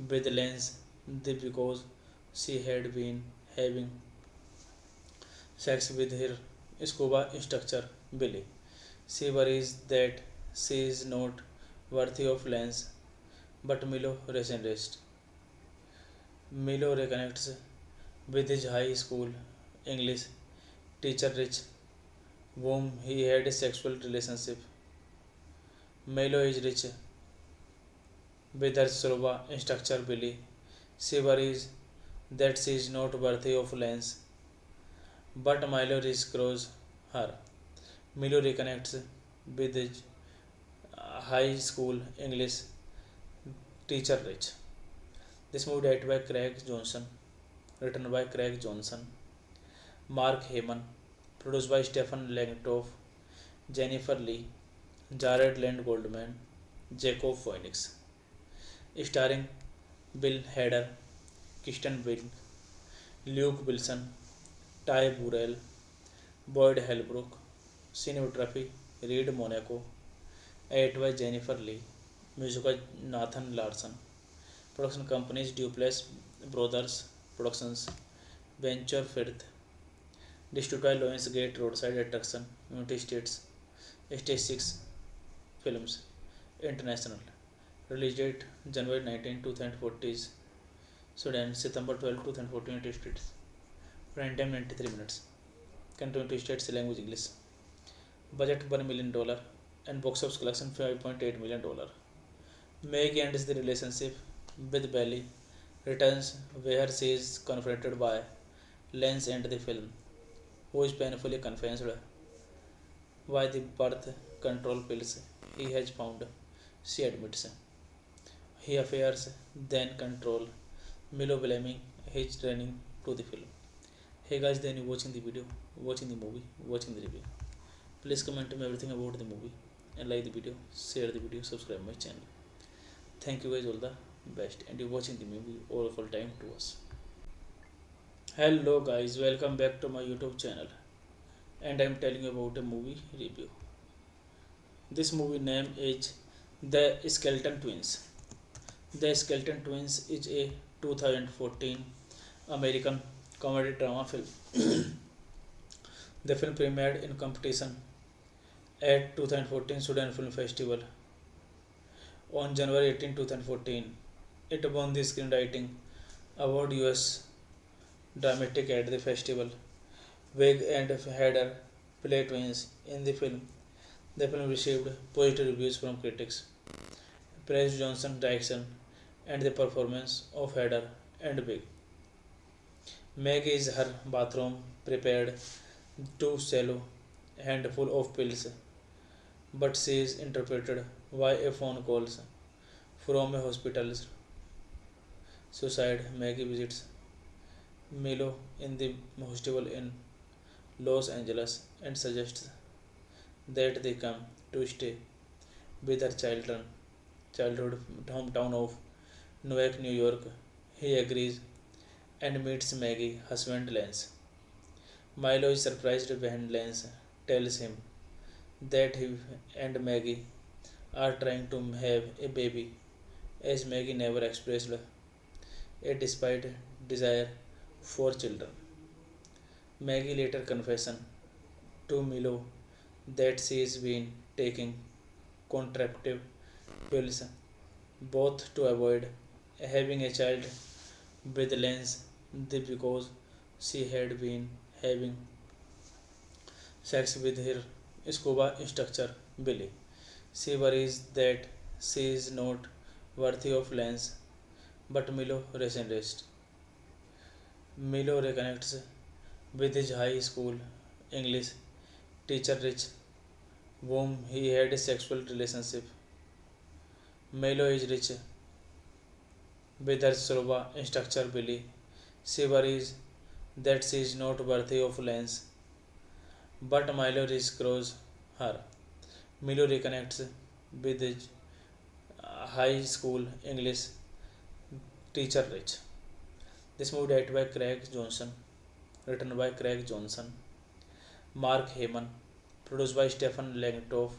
with Lance because she had been having sex with her scuba instructor Billy. She worries that she is not worthy of Lance, but Milo resists. Milo reconnects with his high school English teacher Rich, whom he had a sexual relationship. Milo is rich with her scuba instructor Billy. She worries that she is not worthy of Lance, but Milo reassures her. Milo reconnects with his high school English teacher Rich. This movie directed by Craig Johnson, written by Craig Johnson, Mark Heyman, produced by Stephen Langtoff, Jennifer Lee, Jared Land Goldman, Jacob Phoenix, starring Bill Hader, Kristen Wiig, Luke Wilson, Ty Burrell, Boyd Holbrook, cinematography Reed Monaco, edited by Jennifer Lee, music by Nathan Larson, production companies Duplass Brothers Productions, Venture Firth, distributed by Lionsgate Roadside Attraction, United States, Stage 6 Films, International, release date January 19, 2014, Sudan, September 12, 2014, United States, runtime 93 minutes, country United States, language English, budget $1 million, and box office collection $5.8 million. Meg ends the relationship with Belly, returns where she is confronted by Lance and the film, who is painfully convinced by the birth control pills he has found. She admits he affairs then control Milo blaming his training to the film. Hey guys, then you watching the video, watching the movie, watching the review. Please comment me everything about the movie and like the video, share the video, subscribe my channel. Thank you guys all the best, and you watching the movie all full time to us. Hello guys, welcome back to my YouTube channel, and I'm telling you about a movie review. This movie name is The Skeleton Twins. The Skeleton Twins is a 2014 American comedy drama film. The film premiered in competition at 2014 Sudan Film Festival on January 18, 2014. It won the Screenwriting Award US Dramatic at the festival. Wig and Hader play twins in the film. The film received positive reviews from critics, praised Johnson's direction and the performance of Hader and Wig. Meg is her bathroom prepared too shallow and full of pills, but she is interrupted by a phone call from a hospital. Suicide. Maggie visits Milo in the hostel in Los Angeles and suggests that they come to stay with her childhood hometown of Newark, New York. He agrees and meets Maggie, husband Lance. Milo is surprised when Lance tells him that he and Maggie are trying to have a baby, as Maggie never expressed a despite desire for children. Maggie later confesses to Milo that she has been taking contraceptive pills both to avoid having a child with Lance because she had been having sex with her scuba instructor Billy. She worries that she is not worthy of Lance, but Milo resented. Milo reconnects with his high school English teacher Rich, whom he had a sexual relationship. Milo is rich with her scuba instructor Billy. She worries that she is not worthy of Lance, but Milo reassures her. Milo reconnects with his high school English teacher Rich. This movie directed by Craig Johnson, written by Craig Johnson, Mark Heyman, produced by Stephen Langtoff,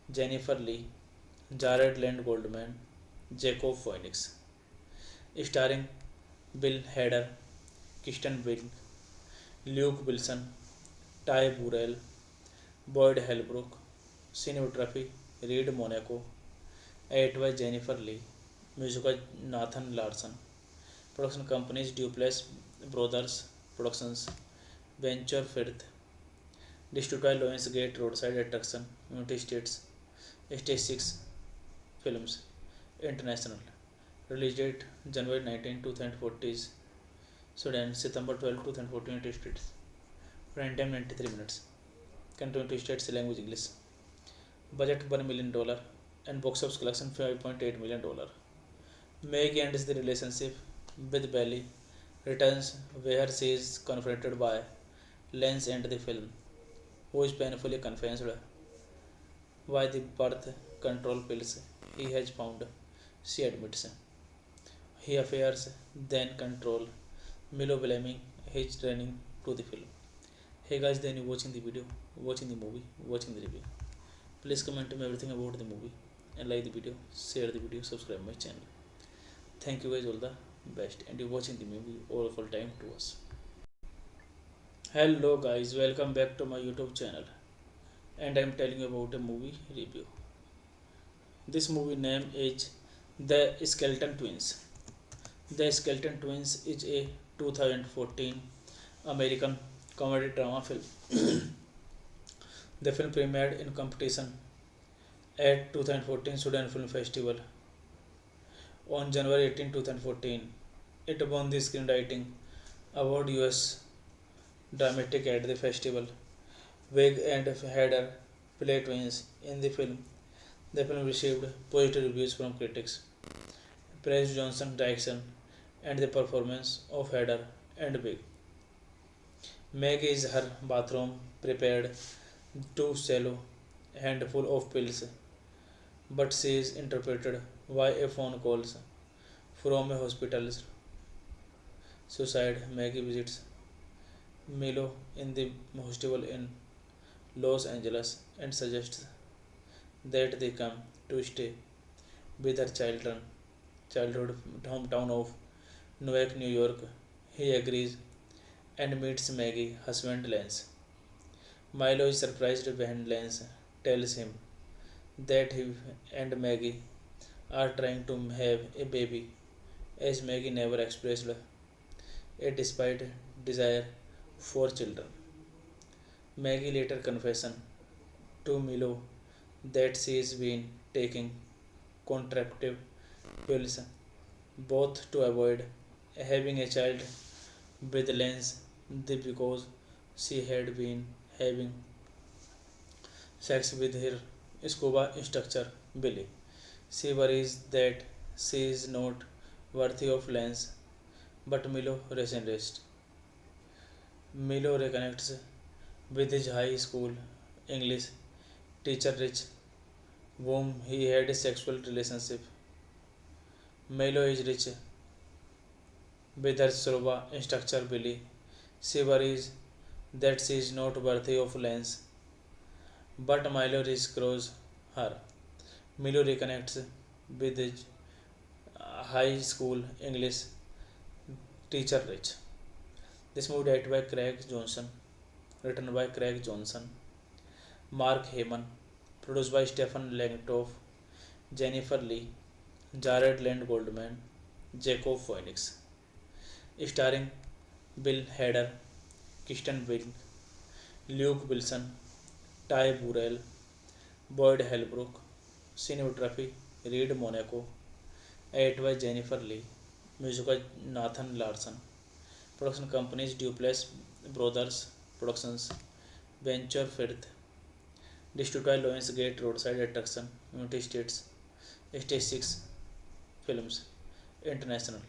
Jennifer Lee, Jared Land Goldman, Jacob Phoenix, starring Bill Hader, Kristen Wiig, Luke Wilson, Ty Burrell, Boyd Holbrook, cinematography Reed Monaco, edited by Jennifer Lee, music by Nathan Larson, production companies Duplass Brothers Productions, Venture Firth, distributed by Lionsgate Roadside Attraction, United States, Stage 6 Films, International, release date January 19, 2014, Sudan, September 12, 2014, United States, runtime 93 minutes, country United States, language English, budget $1 million, and box office collection $5.8 million. Meg ends the relationship with Belly, returns where she is confronted by Lance and the film, who is painfully convinced by the birth control pills he has found. She admits he affairs then control Milo blaming his training to the film. Hey guys, then you watching the video, watching the movie, watching the review. Please comment me everything about the movie and like the video, share the video, subscribe my channel. Thank you guys all the best and you watching the movie all full time to us. Hello guys, welcome back to my YouTube channel and I am telling you about a movie review. This movie name is The Skeleton Twins. The Skeleton Twins is a 2014 American comedy drama film. The film premiered in competition at 2014 Sudan Film Festival on January 18, 2014. It won the Screenwriting Award US Dramatic at the festival. Wig and Hader play twins in the film. The film received positive reviews from critics, praised Johnson's direction and the performance of Hader and Wig. Meg is her bathroom prepared too shallow handful of pills, but she is interrupted by a phone call from a hospital's suicide. Maggie visits Milo in the hostel in Los Angeles and suggests that they come to stay with her childhood hometown of Newark, New York. He agrees and meets Maggie, husband Lance. Milo is surprised when Lance tells him that he and Maggie are trying to have a baby, as Maggie never expressed a despite desire for children. Maggie later confesses to Milo that she has been taking contraceptive pills both to avoid having a child with Lance because she had been having sex with her scuba instructor Billy. She worries that she is not worthy of Lance, but Milo resigns. Milo reconnects with his high school English teacher Rich, whom he had a sexual relationship. Milo is rich with her scuba instructor Billy. She worries that she is not worthy of Lance, but Milo reassures her. Milo reconnects with his high school English teacher Rich. This movie directed by Craig Johnson, written by Craig Johnson, Mark Heyman, produced by Stephen Langtoff, Jennifer Lee, Jared Land Goldman, Jacob Phoenix, starring Bill Hader, Kristen Wiig, Luke Wilson, Ty Burrell, Boyd Holbrook, cinematography Reed Monaco, edited by Jennifer Lee, music by Nathan Larson, production companies Duplass Brothers Productions, Venture Firth, distributed by Lionsgate Roadside Attraction, United States, Stage 6 Films, International,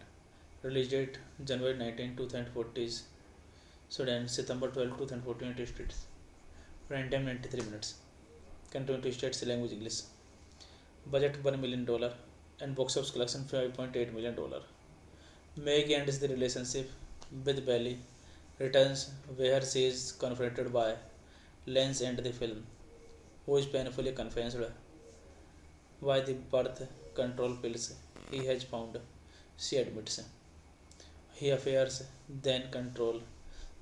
release date January 19, 2014, Sudan, September 12, 2014, United States, run time 93 minutes, country United States, language English, budget $1 million, and box office collection $5.8 million. Meg ends the relationship with Belly, returns where she is confronted by Lance and the film, who is painfully convinced by the birth control pills he has found. She admits he affairs then control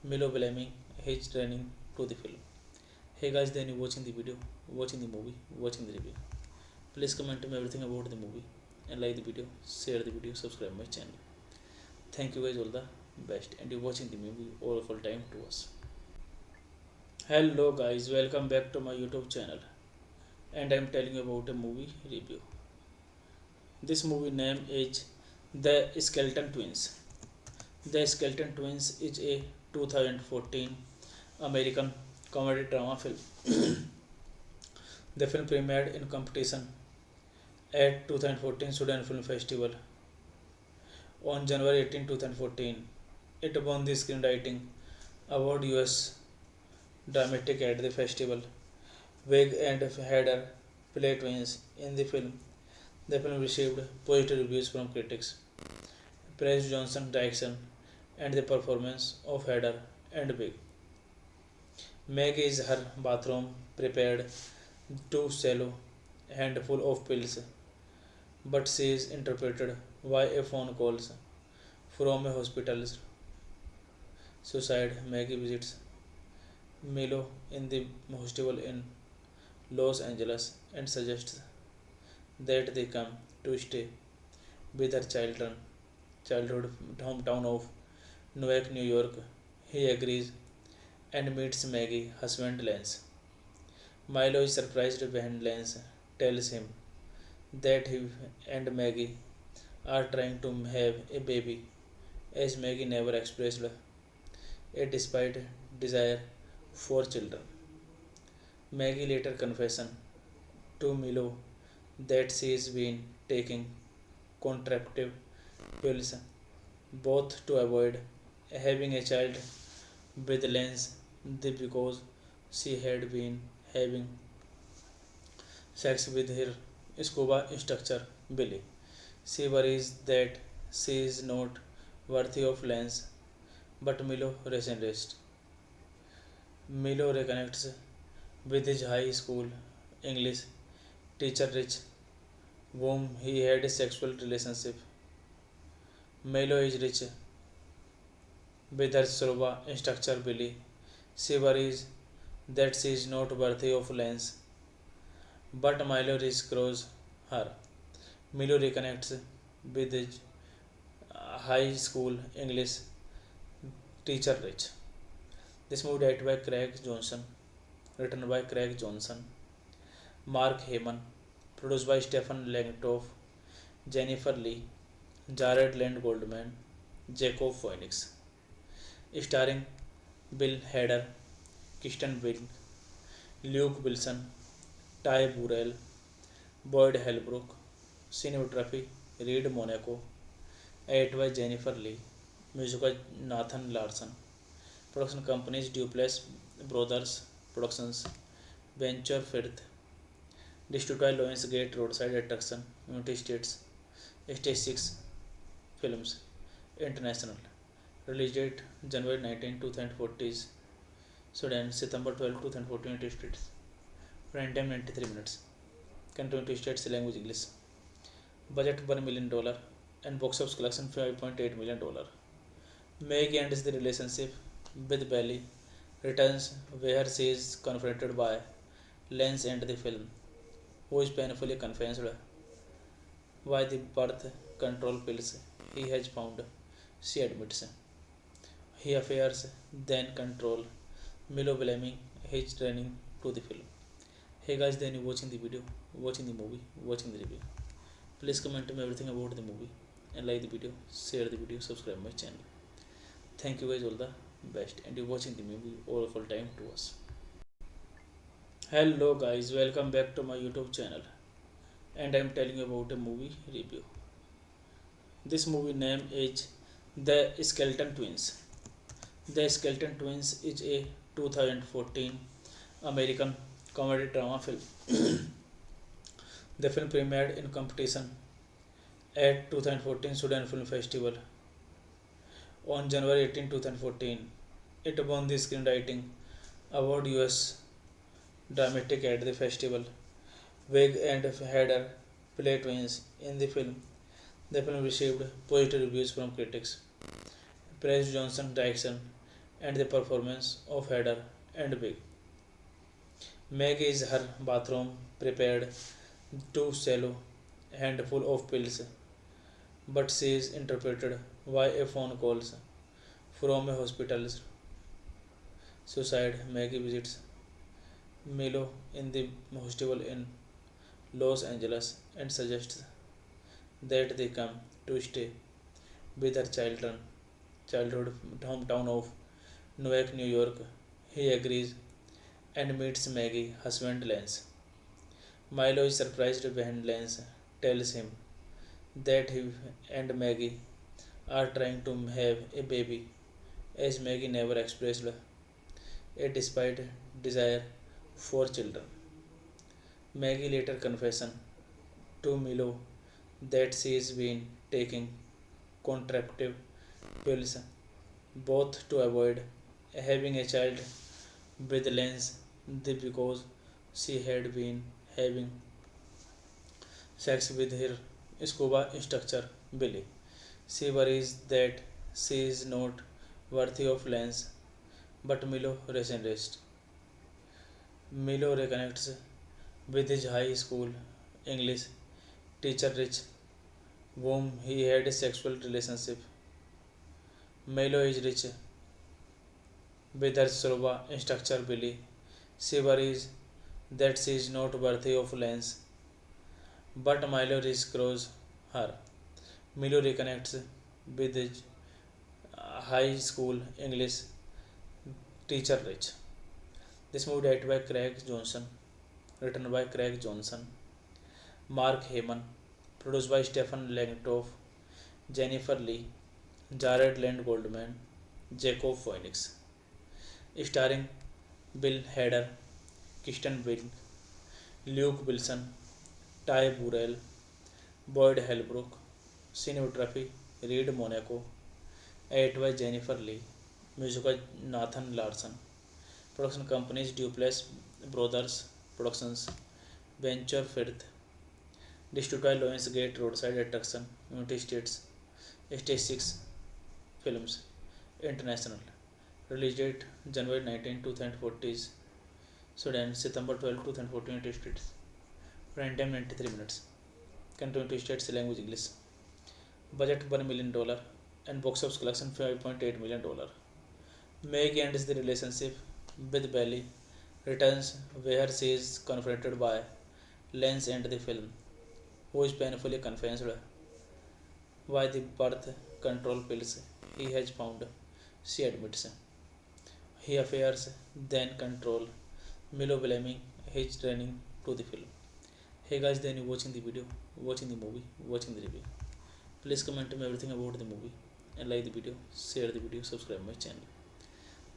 Milo blaming his training to the film. Hey guys, then you watching the video, watching the movie, watching the review. Please comment me everything about the movie and like the video, share the video, subscribe my channel. Thank you guys all the best and you watching the movie all full time to us. Hello guys, welcome back to my YouTube channel and I am telling you about a movie review. This movie name is The Skeleton Twins. The Skeleton Twins is a 2014 American comedy drama film. The film premiered in competition at 2014 Sudan Film Festival On January 18, 2014, it won the Screenwriting Award US Dramatic at the festival. Wig and Hader play twins in the film. The film received positive reviews from critics, praised Johnson's direction and the performance of Hader and Wig. Meg is her bathroom prepared too shallow and full of pills, but she is interrupted by a phone calls from a hospital suicide. Maggie visits Milo in the hostel in Los Angeles and suggests that they come to stay with her childhood hometown of Newark, New York. He agrees and meets Maggie, husband Lance. Milo is surprised when Lance tells him that he and Maggie are trying to have a baby, as Maggie never expressed a despite desire for children. Maggie later confesses to Milo that she has been taking contraceptive pills both to avoid having a child with Lance because she had been having sex with her scuba instructor Billy. She worries that she is not worthy of Lance, but Milo resigns. Milo reconnects with his high school English teacher Rich, whom he had a sexual relationship. Milo is rich with her scuba instructor Billy. She worries that she is not worthy of Lance, but Milo reassures her. Milo reconnects with his high school English teacher Rich. This movie directed by Craig Johnson, written by Craig Johnson, Mark Heyman, produced by Stephen Langtoff, Jennifer Lee, Jared Land Goldman, Jacob Phoenix, starring Bill Hader, Kristen Wiig, Luke Wilson, Ty Burrell, Boyd Holbrook, cinematography Reed Monaco, edited by Jennifer Lee, music by Nathan Larson, production companies Duplass Brothers Productions, Venture Firth, distributed by Lionsgate Roadside Attraction, United States, Stage 6 Films, International, release date January 19, 2014, Sudan, September 12, 2014, United States, run time 93 minutes, country United States, language English, budget $1 million, and box office collection $5.8 million. Meg ends the relationship with Belly, returns where she is confronted by Lance and the film, who is painfully convinced by the birth control pills he has found. She admits he affairs then control Milo blaming his training to the film. Hey guys, then you watching the video, watching the movie, watching the review. Please comment me everything about the movie and like the video, share the video, subscribe my channel. Thank you guys all the best and you watching the movie all full time to us. Hello guys, welcome back to my YouTube channel and I am telling you about a movie review. This movie name is The Skeleton Twins. The Skeleton Twins is a 2014 American comedy drama film. The film premiered in competition at 2014 Sudan Film Festival. On January 18, 2014, it won the Screenwriting Award US Dramatic at the festival. Wig and Hader play twins in the film. The film received positive reviews from critics, praised Johnson's direction and the performance of Hader and Wig. Meg is her bathroom prepared too shallow and full of pills, but she is interrupted by a phone calls from a hospital suicide. Maggie visits Milo in the hostel in Los Angeles and suggests that they come to stay with her childhood hometown of Newark, New York. He agrees and meets Maggie, husband Lance. Milo is surprised when Lance tells him that he and Maggie are trying to have a baby, as Maggie never expressed a despite desire for children. Maggie later confession to Milo that she has been taking contraceptive pills both to avoid having a child with Lance because she had been having sex with her scuba instructor Billy. She worries that she is not worthy of Lance, but Milo resists. Milo reconnects with his high school English teacher Rich, whom he had a sexual relationship. Milo is rich with her scuba instructor Billy. She worries that she is not worthy of Lance, but Milo reassures her. Milo reconnects with his high school English teacher Rich. This movie directed by Craig Johnson, written by Craig Johnson, Mark Heyman, produced by Stephen Langtoff, Jennifer Lee, Jared Land Goldman, Jacob Phoenix, starring Bill Hader, Kirsten Wiig, Luke Wilson, Ty Burrell, Boyd Holbrook, cinematography Reed Monaco, edited by Jennifer Lee, music by Nathan Larson, production companies Duplass Brothers Productions, Venture Firth, distributed by Lionsgate Roadside Attraction, United States, Stage 6 Films, International, release date January 19, 2014, Sudan, September 12, 2014, United States, run time 93 minutes, country United States, language English, budget $1 million, and box office collection $5.8 million. Meg ends the relationship with Belly, returns where she is confronted by Lance and the film, who is painfully convinced by the birth control pills he has found. She admits he affairs then control Milo blaming his training to the film. Hey guys, then you watching the video, watching the movie, watching the review. Please comment me everything about the movie and like the video, share the video, subscribe my channel.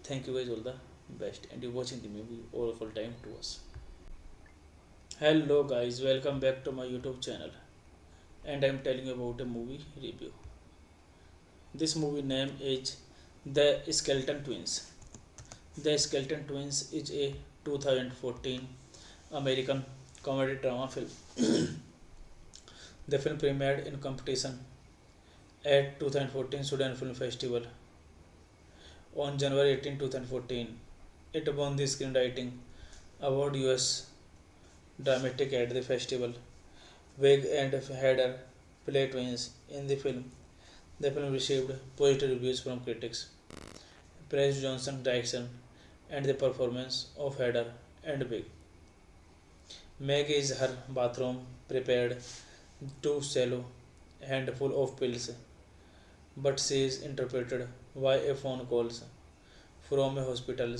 Thank you guys, all the best, and you watching the movie all full time to us. Hello guys, welcome back to my YouTube channel, and I am telling you about a movie review. This movie name is The Skeleton Twins. The Skeleton Twins is a 2014 American comedy drama film. The film premiered in competition at 2014 Sudan Film Festival on January 18, 2014. It won the Screenwriting Award US Dramatic at the festival. Wig and Hader play twins in the film. The film received positive reviews from critics, praised Johnson's direction and the performance of Hader and Wig. Meg is her bathroom prepared too shallow handful of pills, but she is interrupted by a phone call from a hospital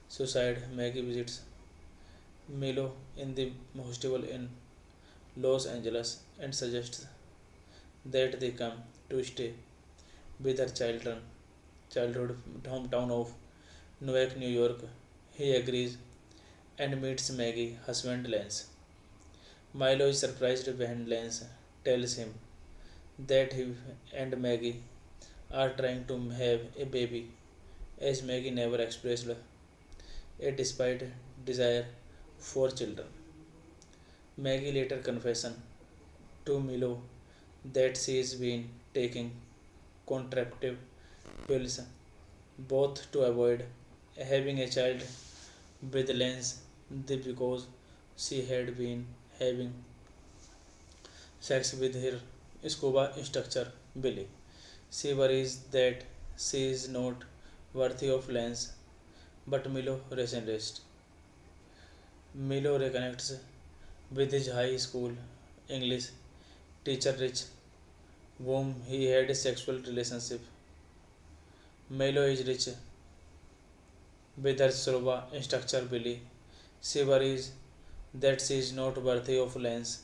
suicide. Maggie visits Milo in the hostel in Los Angeles and suggests that they come to stay with her childhood hometown of Newark, New York. He agrees and meets Maggie's husband Lance. Milo is surprised when Lance tells him that he and Maggie are trying to have a baby, as Maggie never expressed a despite desire for children. Maggie later confesses to Milo that she has been taking contraceptive pills both to avoid having a child with Lance because she had been having sex with her scuba instructor Billy. She worries that she is not worthy of Lance, but Milo resists. Milo reconnects with his high school English teacher Rich, whom he had a sexual relationship. Milo is rich with her scuba instructor Billy. She worries that she is not worthy of Lance,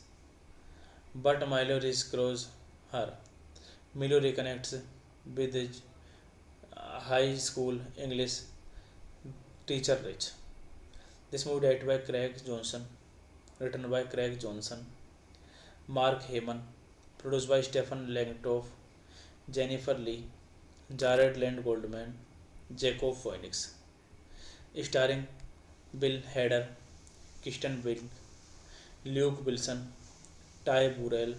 but Milo reassures her. Milo reconnects with his high school English teacher Rich. This movie directed by Craig Johnson, written by Craig Johnson, Mark Heyman, produced by Stephen Langtoff, Jennifer Lee, Jared Land Goldman, Jacob Phoenix, starring Bill Hader, Kristen Wiig, Luke Wilson, Ty Burrell,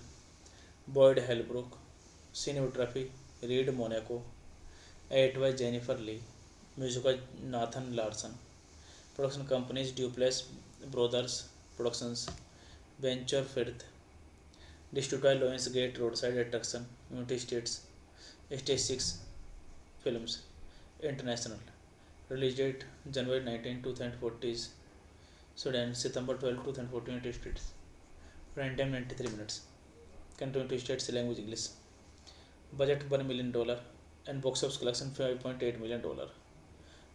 Boyd Holbrook, cinematography Reed Monaco, edited by Jennifer Lee, music by Nathan Larson, production companies Duplass Brothers Productions, Venture Firth, distributed by Lionsgate Roadside Attraction, United States, Stage 6 Films, International, release date January 19, 2014, Sudan, September 12, 2014, United States, run time 93 minutes, country United States, language English, budget $1 million, and box office collection $5.8 million.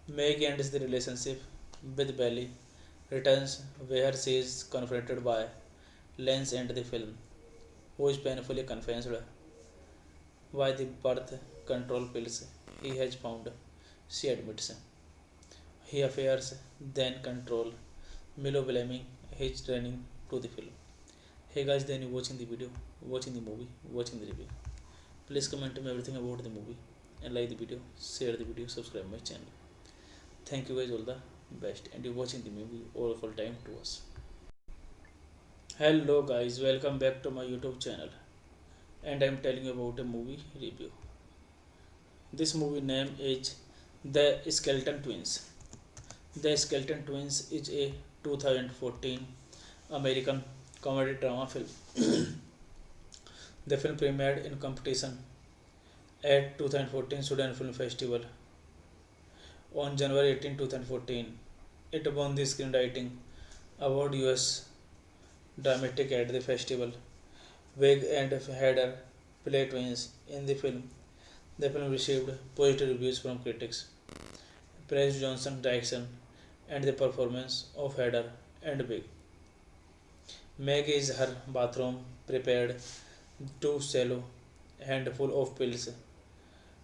Meg ends the relationship with Belly, returns where she is confronted by Lance and the film, who is painfully convinced by the birth control pills he has found. She admits he affairs then control Milo blaming his training to the film. Hey guys, then you watching the video, watching the movie, watching the review. Please comment me everything about the movie and like the video, share the video, subscribe my channel. Thank you guys all the best, and you watching the movie all full time to us. Hello guys, welcome back to my YouTube channel, and I'm telling you about a movie review. This movie name is The Skeleton Twins. The Skeleton Twins is a 2014 American comedy drama film. The film premiered in competition at 2014 Sudan Film Festival on January 18, 2014. It won the Screenwriting Award US Dramatic at the festival. Wig and Hader play twins in the film. The film received positive reviews from critics, praised Johnson's direction and the performance of Hader and Wig. Meg is her bathroom prepared to swallow a handful of pills,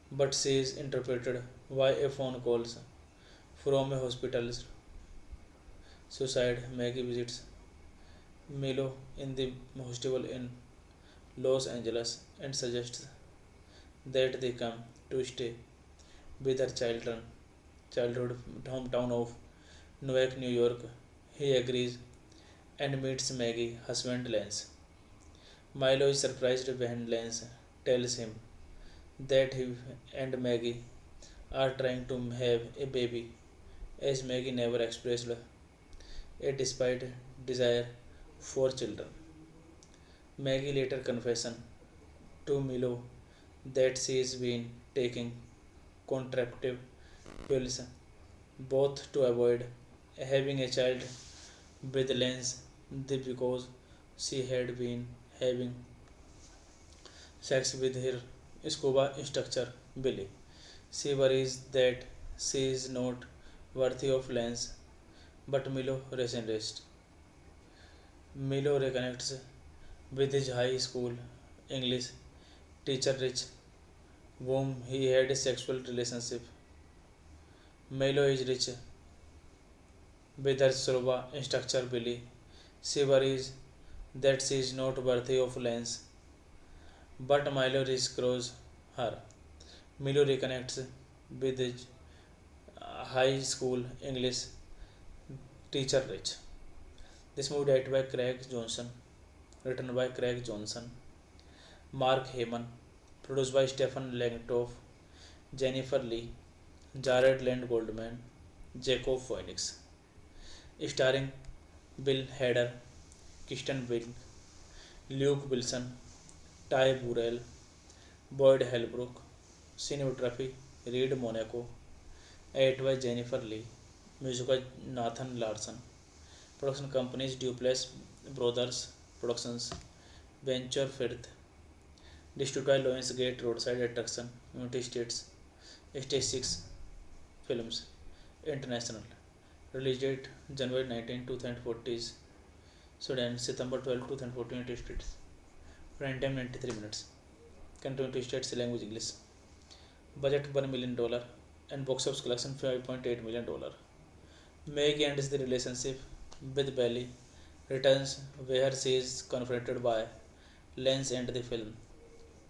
but she is interrupted by a phone call from a hospital. Suicide. Maggie visits Milo in the hospital in Los Angeles and suggests that they come to stay with her childhood hometown of Newark, New York. He agrees and meets Maggie's husband Lance. Milo is surprised when Lance tells him that he and Maggie are trying to have a baby, as Maggie never expressed a despite desire for children. Maggie later confesses to Milo that she has been taking contraceptive pills both to avoid having a child with Lance because she had been having sex with her scuba instructor Billy. She worries that she is not worthy of Lance, but Milo resented. Milo reconnects with his high school English teacher Rich, whom he had a sexual relationship. Milo is rich with her scuba instructor Billy. She worries that she is not worthy of Lance, but Milo reassures her. Milo reconnects with his high school English teacher Rich. This movie directed by Craig Johnson, written by Craig Johnson, Mark Heyman, produced by Stephen Langtoff, Jennifer Lee, Jared Land Goldman, Jacob Phoenix, starring Bill Hader, Kristen Wiig, Luke Wilson, Ty Burrell, Boyd Holbrook, cinematography Reed Monaco, edited by Jennifer Lee, music by Nathan Larson, production companies Duplass Brothers Productions, Venture Firth, distributed by Lionsgate Roadside Attraction, United States, Stage 6 Films, International, release date January 19, 2014, Sudan, September 12, 2014, United States, run time 93 minutes, Country to states language English. Budget $1 million and box office collection $5.8 million. Meg ends the relationship with Belly, returns where she is confronted by Lance and the film,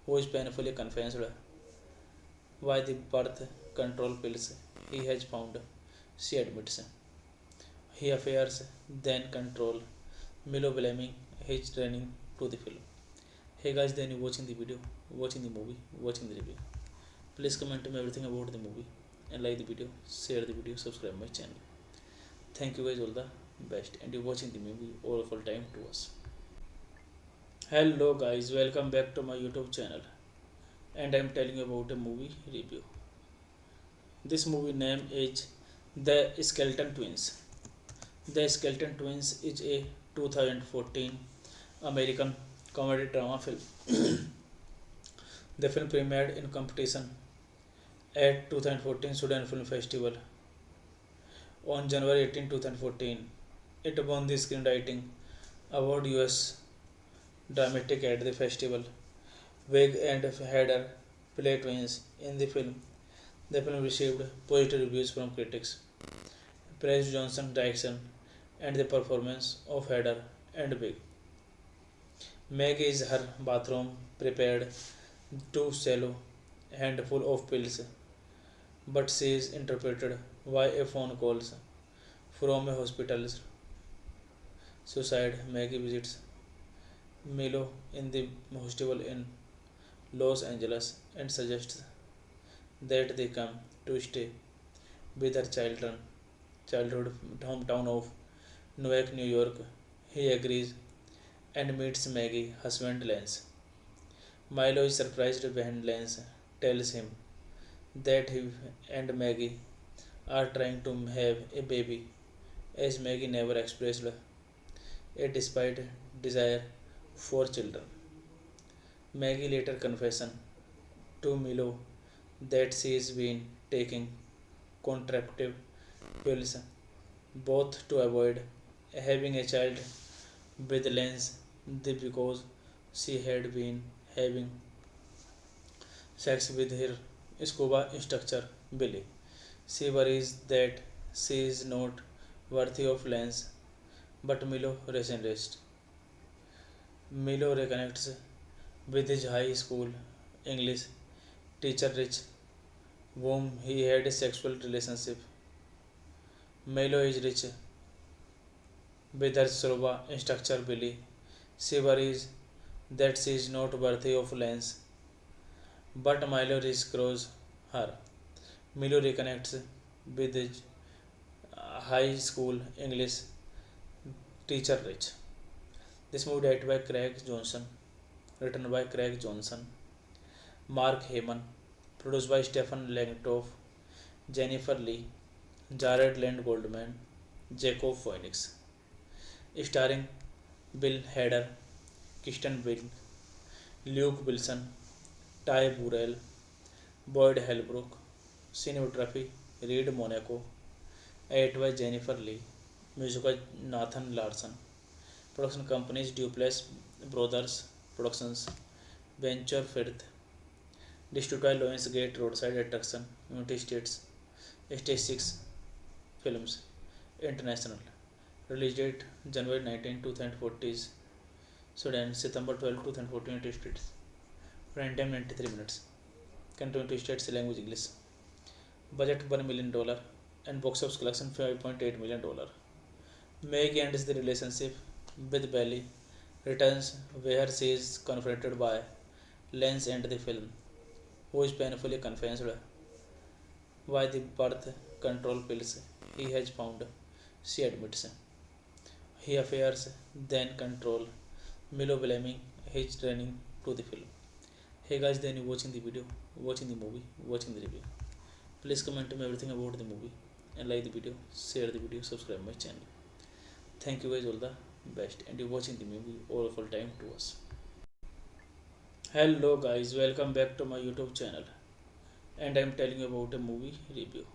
who is painfully convinced by the birth control pills he has found. She admits he affairs then control Milo blaming his training to the film. Hey guys, then you watching the video, watching the movie, watching the review. Please comment me everything about the movie and like the video, share the video, subscribe my channel. Thank you guys all the best and you watching the movie all full time to us. Hello guys, welcome back to my YouTube channel and I am telling you about a movie review. This movie name is The Skeleton Twins. The Skeleton Twins is a 2014 American comedy drama film. The film premiered in competition at 2014 Sudan Film Festival on January 18, 2014. It won the Screenwriting Award US Dramatic at the festival. Wig and Hader play twins in the film. The film received positive reviews from critics, praised Johnson's direction and the performance of Hader and Wig. Meg is her bathroom prepared too shallow handful of pills, but she is interrupted by a phone call from a hospital. Suicide. Maggie visits Milo in the hostel in Los Angeles and suggests that they come to stay with her childhood hometown of Newark, New York. He agrees and meets Maggie, husband Lance. Milo is surprised when Lance tells him that he and Maggie are trying to have a baby, as Maggie never expressed a despite desire for children. Maggie later confesses to Milo that she has been taking contraceptive pills both to avoid having a child with Lance because she had been having sex with her scuba instructor Billy. She worries that she is not worthy of Lance, but Milo resigns. Milo reconnects with his high school English teacher Rich, whom he had a sexual relationship. Milo is rich with her scuba instructor Billy. She worries that she is not worthy of Lance, but Milo reassures her. Milo reconnects with his high school English teacher Rich. This movie directed by Craig Johnson, written by Craig Johnson, Mark Heyman, produced by Stephen Langtoff, Jennifer Lee, Jared Land Goldman, Jacob Phoenix, starring Bill Hader, Kristen Wiig, Luke Wilson, Ty Burrell, Boyd Holbrook, cinematography Reed Monaco, edited by Jennifer Lee, music by Nathan Larson, production companies Duplass Brothers Productions, Venture Firth, distributed by Lionsgate Roadside Attraction, United States, Stage 6 Films, International, release date January 19, 2014, Sudan, September 12, 2014, United States, run time 93 minutes, country United States language English, budget $1 million and box office collection $5.8 million. Meg ends the relationship with Belly, returns where she is confronted by Lance and the film, who is painfully convinced by the birth control pills he has found. She admits he affairs then control Milo blaming his training to the film. Hey guys, then you watching the video, watching the movie, watching the review. Please comment me everything about the movie and like the video, share the video, subscribe my channel. Thank you guys all the best and you watching the movie all full time to us. Hello guys, welcome back to my YouTube channel and I am telling you about a movie review.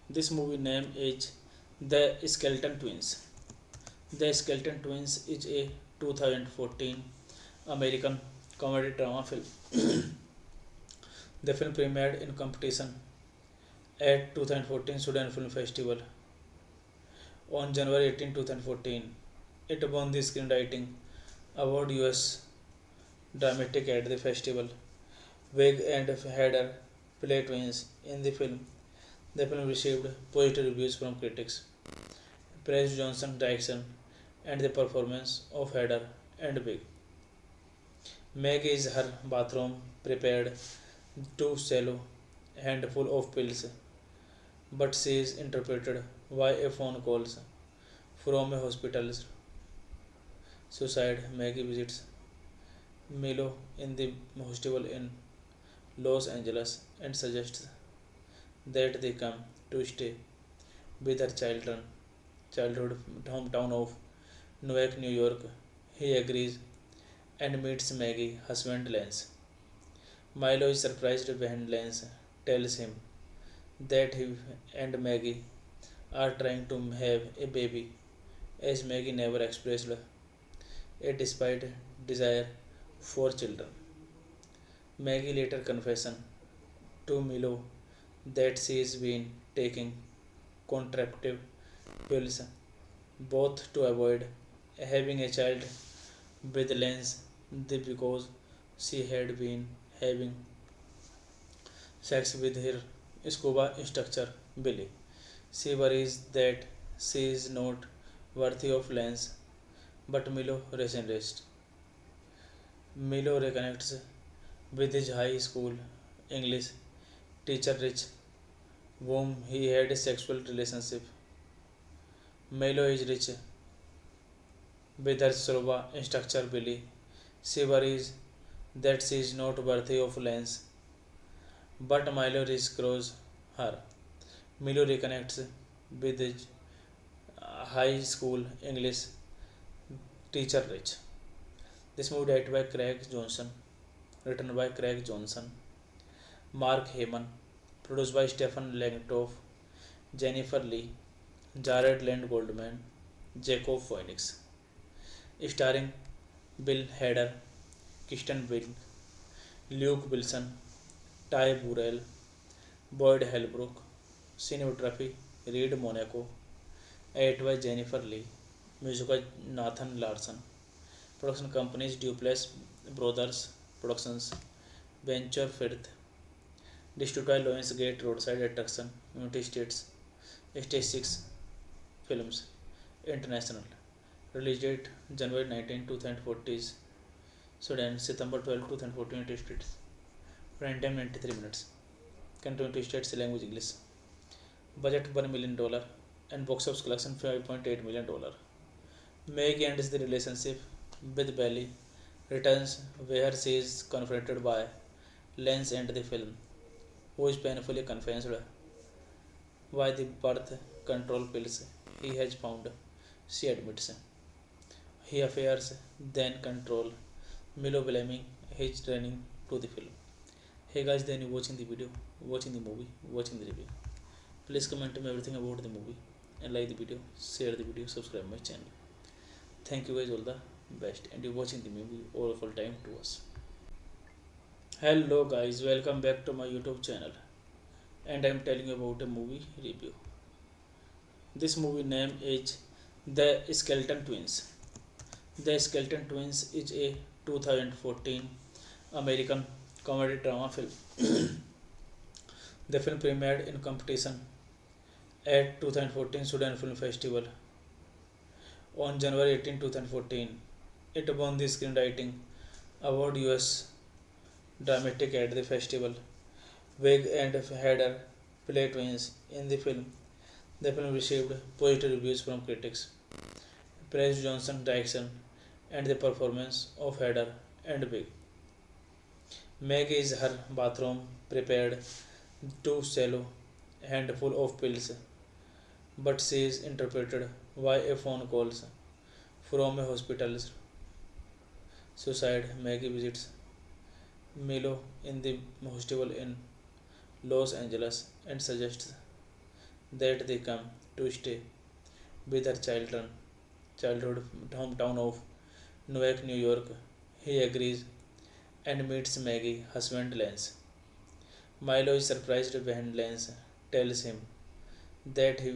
This movie name is The Skeleton Twins. The Skeleton Twins is a 2014 American comedy drama film. The film premiered in competition at 2014 Sudan Film Festival on January 18, 2014. It won the Screenwriting Award US Dramatic at the festival. Wig and Hader play twins in the film. The film received positive reviews from critics, praised Johnson's direction and the performance of Hader and Wig. Meg is her bathroom prepared too shallow and full of pills, but she is interrupted by a phone calls from a hospital suicide. Maggie visits Milo in the hostel in Los Angeles and suggests that they come to stay with her childhood hometown of Newark, New York. He agrees and meets Maggie husband Lance. Milo is surprised when Lance tells him that he and Maggie are trying to have a baby, as Maggie never expressed a despite desire for children. Maggie later confesses to Milo that she has been taking contraceptive pills both to avoid having a child with Lance because she had been having sex with her scuba instructor Billy. She worries that she is not worthy of Lance, but Milo resigns. Milo reconnects with his high school English teacher Rich, whom he had a sexual relationship. Milo is rich with her scuba instructor Billy. She worries that she is not worthy of Lance, but Milo reassures her. Milo reconnects with his high school English teacher Rich. This movie directed by Craig Johnson, written by Craig Johnson, Mark Heyman, produced by Stephen Langtoff, Jennifer Lee, Jared Land Goldman, Jacob Phoenix, starring Bill Hader, Kristen Wiig, Luke Wilson, Ty Burrell, Boyd Holbrook, cinematography Reed Monaco, edited by Jennifer Lee, music by Nathan Larson, production companies Duplass Brothers Productions, Venture Firth, distributed by Lionsgate Roadside Attraction, United States, Stage 6 Films, International, release date January 19, 2014, Sudan, September 12, 2014, United States, prime time 93 minutes, country United States, language English, budget $1 million, and box office collection $5.8 million. Meg ends the relationship with Belly, returns where she is confronted by Lance and the film, who is painfully convinced by the birth control pills he has found. She admits he affairs then control Milo blaming his training to the film. Hey guys, then you watching the video, watching the movie, watching the review. Please comment me everything about the movie and like the video, share the video, subscribe my channel. Thank you guys all the best, and you watching the movie all full time to us. Hello guys, welcome back to my YouTube channel, and I am telling you about a movie review. This movie name is The Skeleton Twins. The Skeleton Twins is a 2014 American comedy drama film. The film premiered in competition at 2014 Sudan Film Festival on January 18, 2014. It won the Screenwriting Award US Dramatic at the festival. Wig and Hader play twins in the film. The film received positive reviews from critics, praised Johnson's direction and the performance of Hader and Wig. Meg is her bathroom prepared too shallow and full of pills, but she is interrupted by a phone calls from a hospital suicide. Maggie visits Milo in the hostel in Los Angeles and suggests that they come to stay with her childhood hometown of Newark, New York. He agrees and meets Maggie, husband Lance. Milo is surprised when Lance tells him that he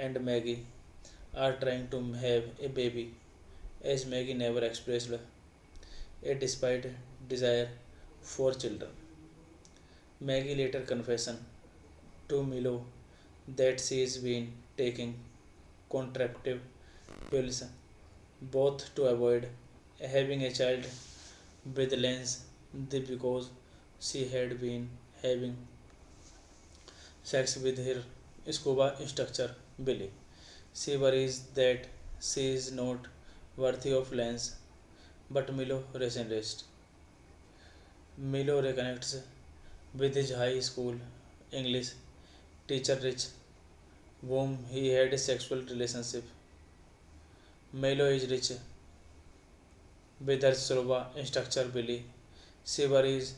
and Maggie are trying to have a baby, as Maggie never expressed a despite desire for children. Maggie later confesses to Milo that she has been taking contraceptive pills both to avoid having a child with Lance because she had been having sex with her scuba instructor Billy. She worries that she is not worthy of Lance, but Milo resigns. Milo reconnects with his high school English teacher Rich, whom he had a sexual relationship. Milo is rich with her scuba instructor Billy. She worries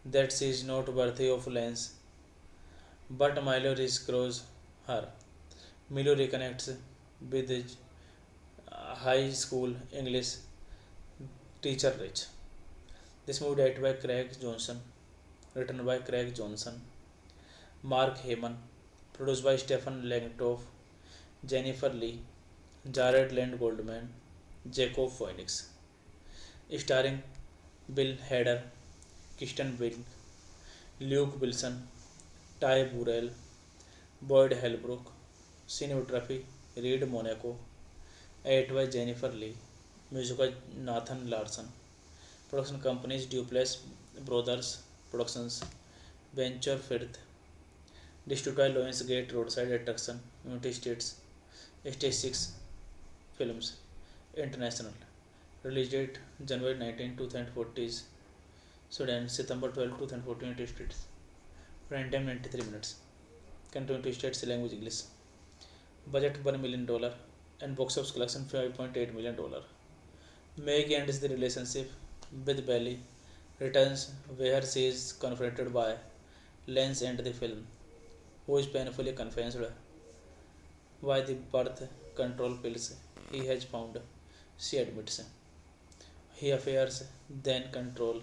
that she is not worthy of Lance, but Milo reassures her. Milo reconnects with his high school English teacher Rich. This movie directed by Craig Johnson, written by Craig Johnson, Mark Heyman, produced by Stephen Langtoff, Jennifer Lee, Jared Land Goldman, Jacob Phoenix, starring Bill Hader, Kristen Wiig, Luke Wilson, Ty Burrell, Boyd Holbrook, cinematography Reed Monaco, edited by Jennifer Lee, music by Nathan Larson, production companies Duplass Brothers Productions, Venture Firth, distributed by Lionsgate Roadside Attraction, United States, Stage 6 Films, International, release date January 19, 2014, Sudan, September 12, 2014, United States, run time 93 minutes, country United States, language English, budget $1 million, and box office collection $5.8 million. Meg ends the relationship with Belly, returns where she is confronted by Lance and the film, who is painfully convinced by the birth control pills he has found. She admits he affairs then control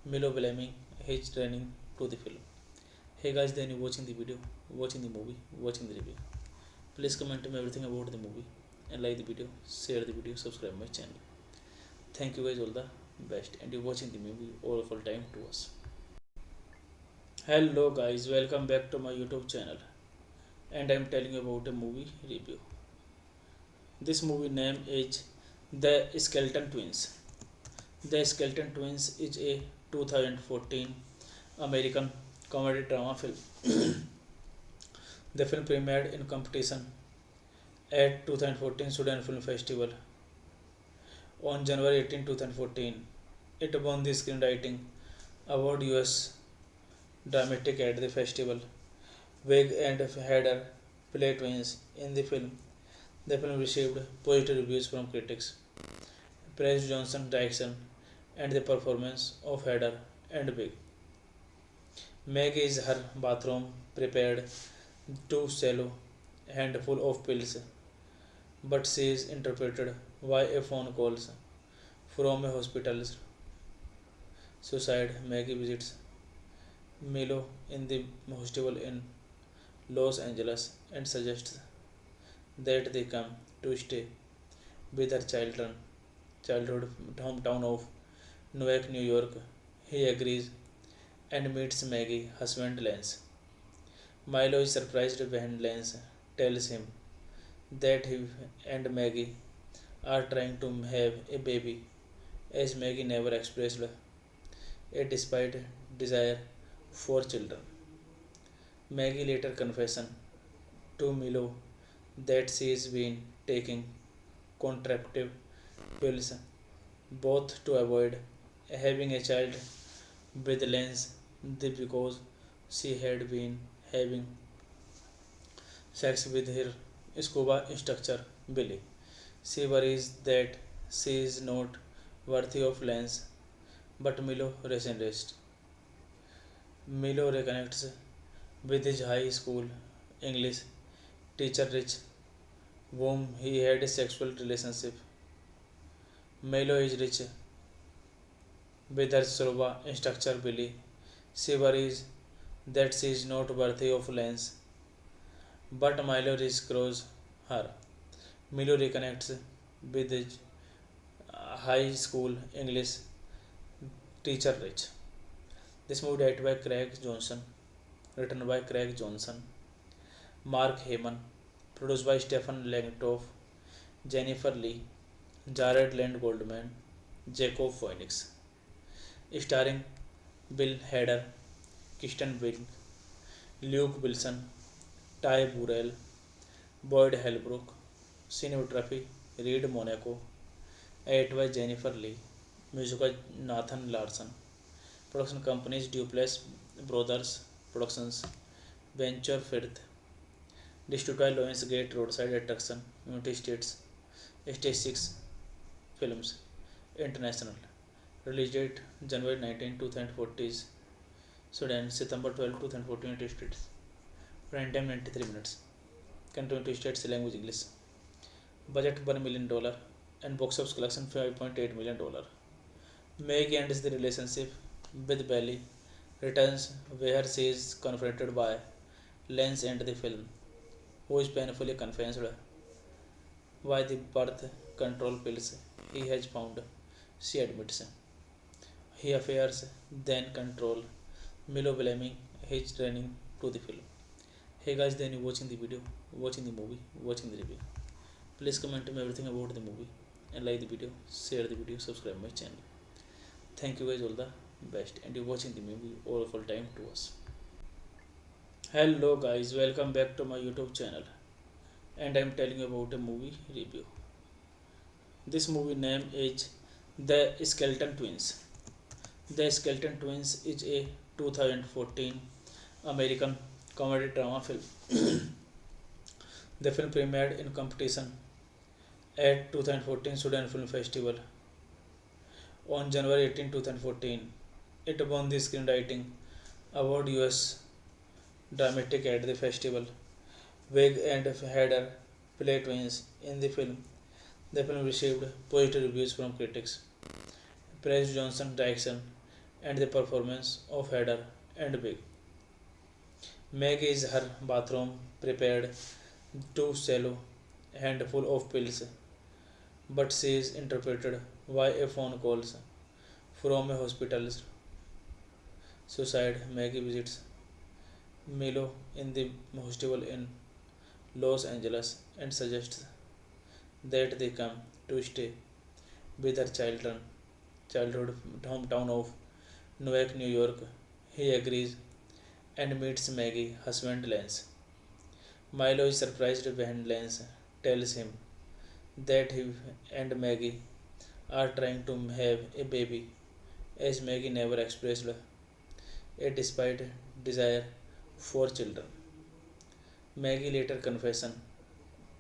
Milo blaming his training to the film. Hey guys, then you watching the video, watching the movie, watching the review. Please comment me everything about the movie and like the video, share the video, subscribe my channel. Thank you guys all the best, and you watching the movie all full time to us. Hello guys, welcome back to my YouTube channel, and I am telling you about a movie review. This movie name is The Skeleton Twins. The Skeleton Twins is a 2014 American comedy drama film. The film premiered in competition at 2014 Sudan Film Festival on January 18, 2014. It won the Screenwriting Award US Dramatic at the festival. Wig and Hader play twins in the film. The film received positive reviews from critics, praised Johnson's direction and the performance of Hader and Wig. Meg is her bathroom prepared too shallow handful of pills, but she is interrupted by a phone call from a hospital suicide. Maggie visits Milo in the hostel in Los Angeles and suggests that they come to stay with her childhood hometown of Newark, New York. He agrees and meets Maggie, husband Lance. Milo is surprised when Lance tells him that he and Maggie are trying to have a baby, as Maggie never expressed a despite desire for children. Maggie later confesses to Milo that she has been taking contraceptive pills both to avoid having a child with Lance because she had been having sex with her scuba instructor Billy. She worries that she is not worthy of Lance, but Milo resigns. Milo reconnects with his high school English teacher Rich, whom he had a sexual relationship. Milo is rich with her Shroba instructor Billy. She worries that she is not worthy of Lance, but Milo rescues her. Milo reconnects with his high school English teacher Rich. This movie directed by Craig Johnson, written by Craig Johnson, Mark Heyman, produced by Stephen Langtoff, Jennifer Lee, Jared Land Goldman, Jacob Phoenix, starring Bill Hader, Kirsten Wiig, Luke Wilson, Ty Burrell, Boyd Holbrook, cinematography Reed Monaco, edited by Jennifer Lee, music by Nathan Larson, production companies Duplass Brothers Productions, Venture Firth, distributed by Lionsgate Roadside Attraction, United States, Stage 6 Films, International, release date January 19, 2014, Sudan, September 12, 2014, United States, runtime 93 minutes, country United States, language English, budget $1 million, and box office collection $5.8 million. Meg ends the relationship with Belly, returns where she is confronted by Lance and the film, who is painfully convinced by the birth control pills he has found. She admits he affairs then control Milo blaming his training to the film. Hey guys, then you watching the video, watching the movie, watching the review. Please comment me everything about the movie and like the video, share the video, subscribe my channel. Thank you guys all the best, and you watching the movie all full time to us. Hello guys, welcome back to my YouTube channel, and I'm telling you about a movie review. This movie name is The Skeleton Twins. The Skeleton Twins is a 2014 American comedy drama film. The film premiered in competition at 2014 Sudan Film Festival on January 18, 2014. It won the Screenwriting Award US Dramatic at the festival. Wig and Hader play twins in the film. The film received positive reviews from critics, praised Johnson's direction and the performance of Hader and Wig. Meg is her bathroom prepared too shallow and full of pills, but she is interrupted by a phone call from a hospital. Suicide. Maggie visits Milo in the hospital in Los Angeles and suggests that they come to stay with her childhood hometown of Newark, New York. He agrees and meets Maggie, husband Lance. Milo is surprised when Lance tells him that he and Maggie are trying to have a baby, as Maggie never expressed a despite desire for children. Maggie later confesses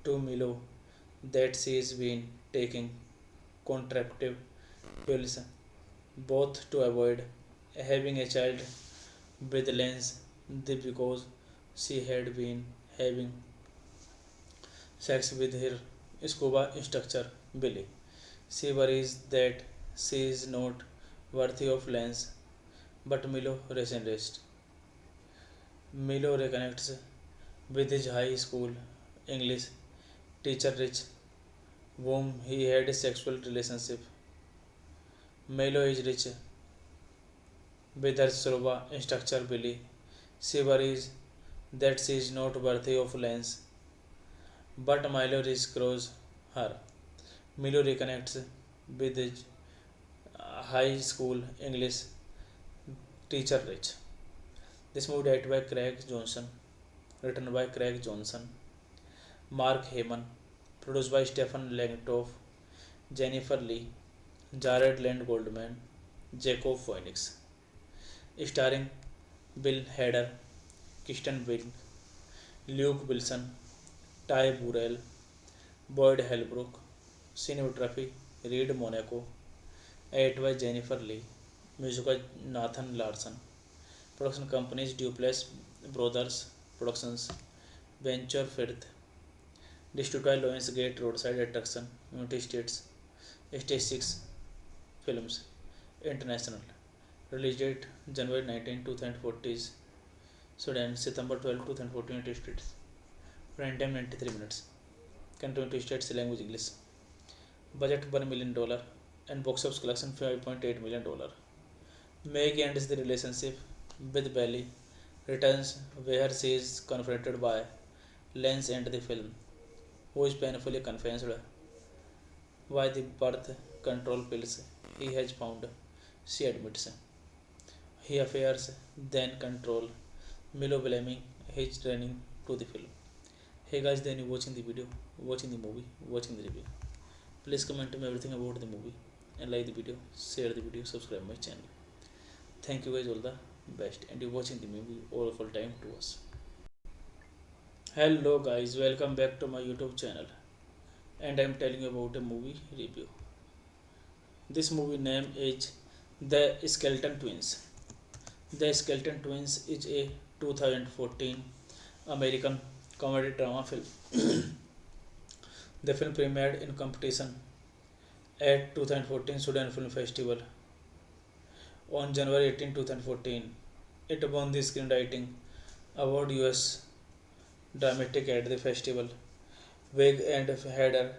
to Milo that she has been taking contraceptive pills both to avoid having a child with Lance because she had been having sex with her scuba instructor Billy. She worries that she is not worthy of Lance, but Milo resists. Milo reconnects with his high school English teacher Rich, whom he had a sexual relationship. Milo is rich with her Shroba instructor Billy. She worries that she is not worthy of Lance, but Milo rescues her. Milo reconnects with his high school English teacher Rich. This movie directed by Craig Johnson, written by Craig Johnson, Mark Heyman, produced by Stephen Langtoff, Jennifer Lee, Jared Land Goldman, Jacob Phoenix, starring Bill Hader, Kirsten Wiig, Luke Wilson, Ty Burrell, Boyd Holbrook, cinematography Reed Monaco, edited by Jennifer Lee, music by Nathan Larson, production companies Duplass Brothers Productions, Venture Firth, distributed by Lionsgate Roadside Attraction, United States, Stage 6 Films, International. Release date January 19, 2014. Sudan, September 12, 2014, United States. Run time 93 minutes. Country United States language English. Budget $1 million and box office collection $5.8 million. Meg ends the relationship with Belly, returns where she is confronted by Lance and the film, who is painfully convinced by the birth control pills he has found. She admits he affairs then control Milo blaming his training to the film. Hey guys, then you watching the video, watching the movie, watching the review. Please comment to me everything about the movie and like the video, share the video, subscribe my channel. Thank you guys all the best and you watching the movie all full time to us. Hello guys, welcome back to my YouTube channel and I am telling you about a movie review. This movie name is The Skeleton Twins. The Skeleton Twins is a 2014 American comedy drama film. The film premiered in competition at 2014 Sudan Film Festival on January 18, 2014. It won the Screenwriting Award US Dramatic at the festival. Wig and Hader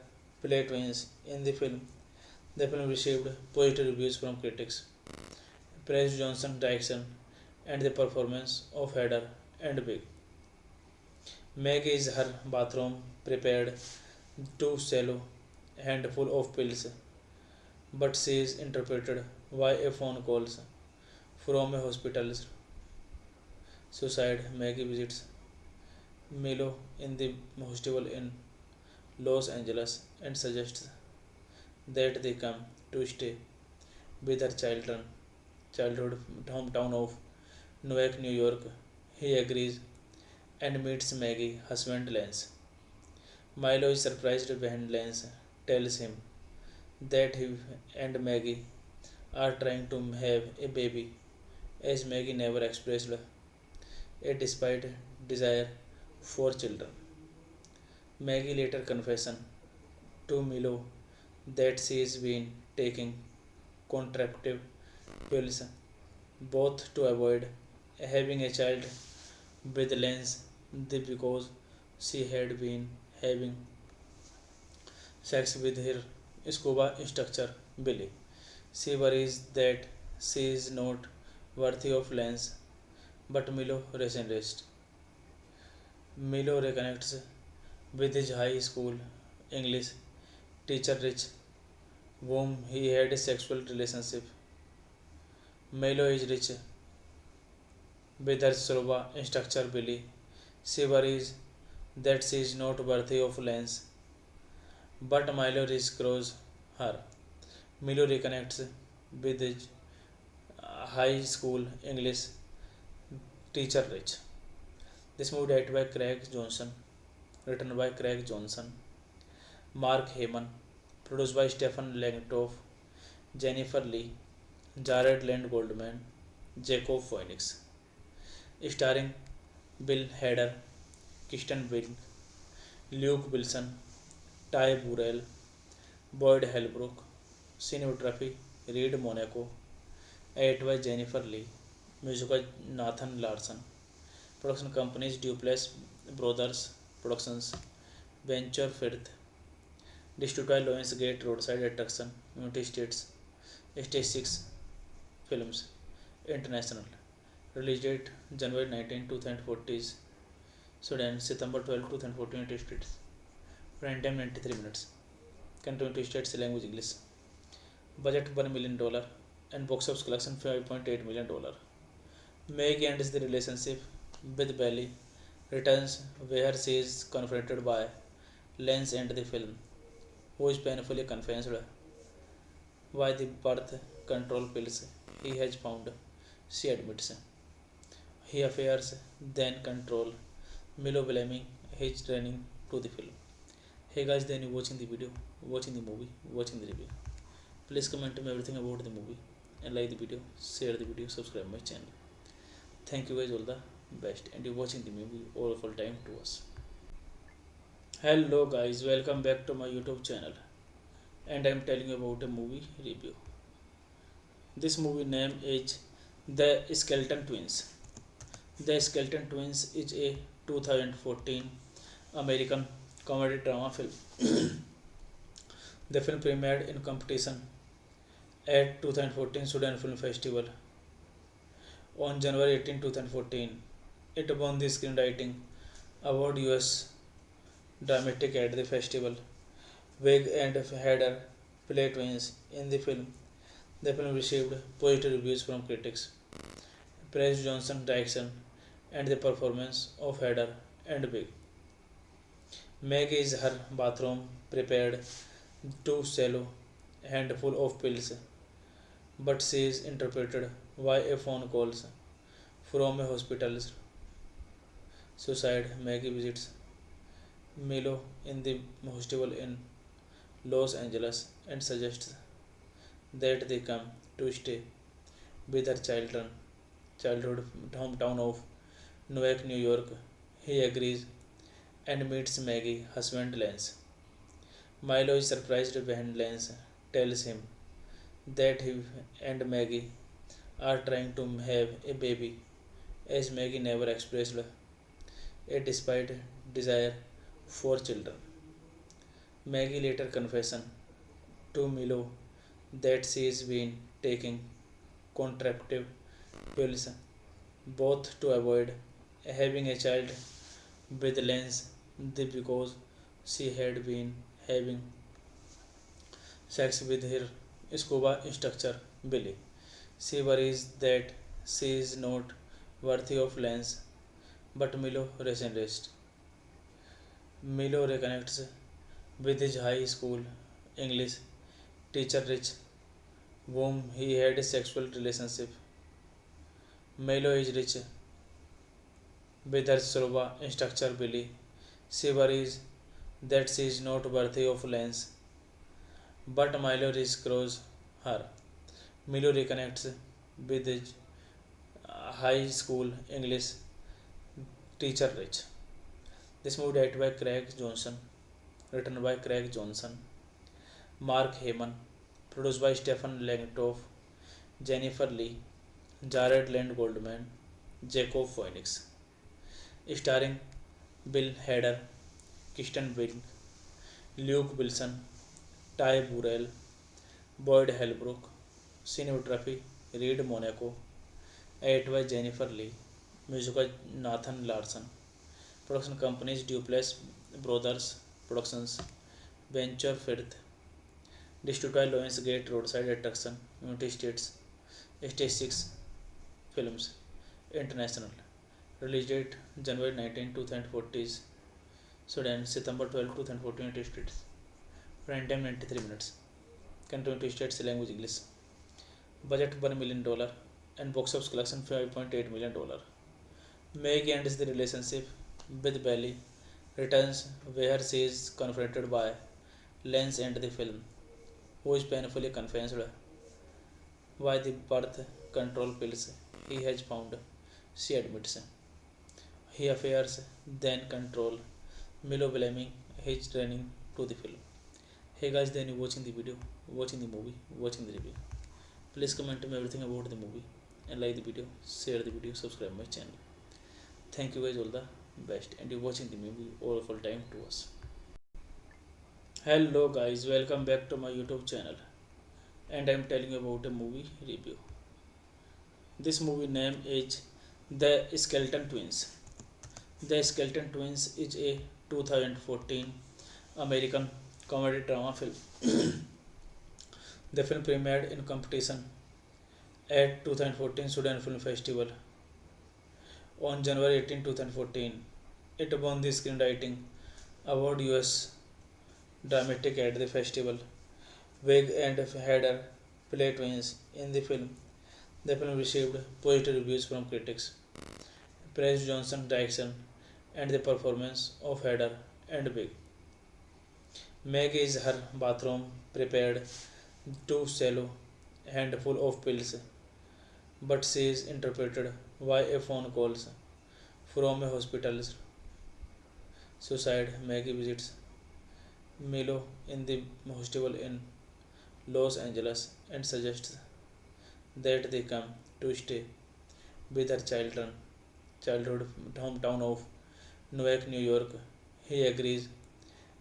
play twins in the film. The film received positive reviews from critics, praised Johnson's direction and the performance of Hader and Wig. Meg is her bathroom prepared to swallow a handful of pills, but she is interrupted by a phone call from a hospital's suicide. Maggie visits Milo in the hostel in Los Angeles and suggests that they come to stay with her childhood hometown of Newark, New York. He agrees and meets Maggie, husband Lance. Milo is surprised when Lance tells him that he and Maggie are trying to have a baby, as Maggie never expressed a despite desire for children. Maggie later confesses to Milo that she has been taking contraceptive pills both to avoid having a child with Lance because she had been having sex with her scuba instructor Billy. She worries that she is not worthy of Lance, but Milo resigns. Milo reconnects with his high school English teacher Rich, whom he had a sexual relationship. Milo is rich with her scuba instructor Billy. She worries that she is not worthy of Lance, but Milo reassures her. Milo reconnects with his high school English teacher Rich. This movie directed by Craig Johnson, written by Craig Johnson, Mark Heyman, produced by Stephen Langtoff, Jennifer Lee, Jared Land Goldman, Jacob Phoenix, starring Bill Hader, Kristen Wiig, Luke Wilson, Ty Burrell, Boyd Holbrook, cinematography Reed Monaco, edited by Jennifer Lee, music by Nathan Larson, production companies Duplass Brothers Productions, Venture Firth, distributed by Lionsgate Roadside Attraction, United States, Stage 6 Films, International. Release date January 19, 2014. Sudan, September 12, 2014, United States. Run time 93 minutes. Country United States language English. Budget $1 million and box office collection $5.8 million. Meg ends the relationship with Belly, returns where she is confronted by Lance and the film, who is painfully convinced by the birth control pills he has found. She admits he affairs then control Milo blaming his training to the film. Hey guys, then you watching the video, watching the movie, watching the review. Please comment to me everything about the movie and like the video, share the video, subscribe my channel. Thank you guys all the best and you watching the movie all full time to us. Hello guys, welcome back to my YouTube channel and I am telling you about a movie review. This movie name is The Skeleton Twins. The Skeleton Twins is a 2014 American comedy drama film. The film premiered in competition at 2014 Sudan Film Festival on January 18, 2014. It won the Screenwriting Award US Dramatic at the festival. Wig and Hader play twins in the film. The film received positive reviews from critics, praised Johnson's direction and the performance of Hader and Wig. Meg is her bathroom prepared too shallow and full of pills, but she is interrupted by a phone call from a hospital's suicide. Maggie visits Milo in the hostel in Los Angeles and suggests that they come to stay with her childhood hometown of Newark, New York. He agrees and meets Maggie, husband Lance. Milo is surprised when Lance tells him that he and Maggie are trying to have a baby, as Maggie never expressed a despite desire for children. Maggie later confesses to Milo that she has been taking contraceptive pills both to avoid having a child with Lance because she had been having sex with her scuba instructor Billy. She worries that she is not worthy of Lance, but Milo resists. Milo reconnects with his high school English teacher Rich, whom he had a sexual relationship. Milo is rich with her scuba instructor Billy. She worries that she is not worthy of Lance, but Milo reassures her. Milo reconnects with his high school English teacher Rich. This movie directed by Craig Johnson, written by Craig Johnson, Mark Heyman, produced by Stephen Langtoff, Jennifer Lee, Jared Land Goldman, Jacob Phoenix, starring Bill Hader, Kristen Wiig, Luke Wilson, Ty Burrell, Boyd Holbrook, cinematography Reed Monaco, edited by Jennifer Lee, music by Nathan Larson, production companies Duplass Brothers Productions, Venture Firth, distributed by Lionsgate Roadside Attraction, United States, Stage 6 Films, International, release date January 19, 2014, Sudan, September 12, 2014, United States, run time 93 minutes, country United States, language English, budget $1 million, and box office collection $5.8 million. Meg ends the relationship with Belly, returns where she is confronted by Lance and the film, who is painfully convinced by the birth control pills he has found. She admits he affairs then control Milo blaming his training to the film. Hey guys, then you watching the video, watching the movie, watching the review. Please comment me everything about the movie and like the video, share the video, subscribe my channel. Thank you guys all the best, and you watching the movie all full time to us. Hello guys, welcome back to my YouTube channel, and I am telling you about a movie review. This movie name is The Skeleton Twins. The Skeleton Twins is a 2014 American comedy drama film. The film premiered in competition at 2014 Sudan Film Festival on January 18, 2014. It won the Screenwriting Award US Dramatic at the festival. Wig and Hader play twins in the film. The film received positive reviews from critics, praised Johnson's direction and the performance of Hader and Wig. Meg is her bathroom prepared too shallow and full of pills, but she is interrupted by a phone call from a hospital's suicide. Maggie visits Milo in the hostel in Los Angeles and suggests that they come to stay with her childhood hometown of Newark, New York. He agrees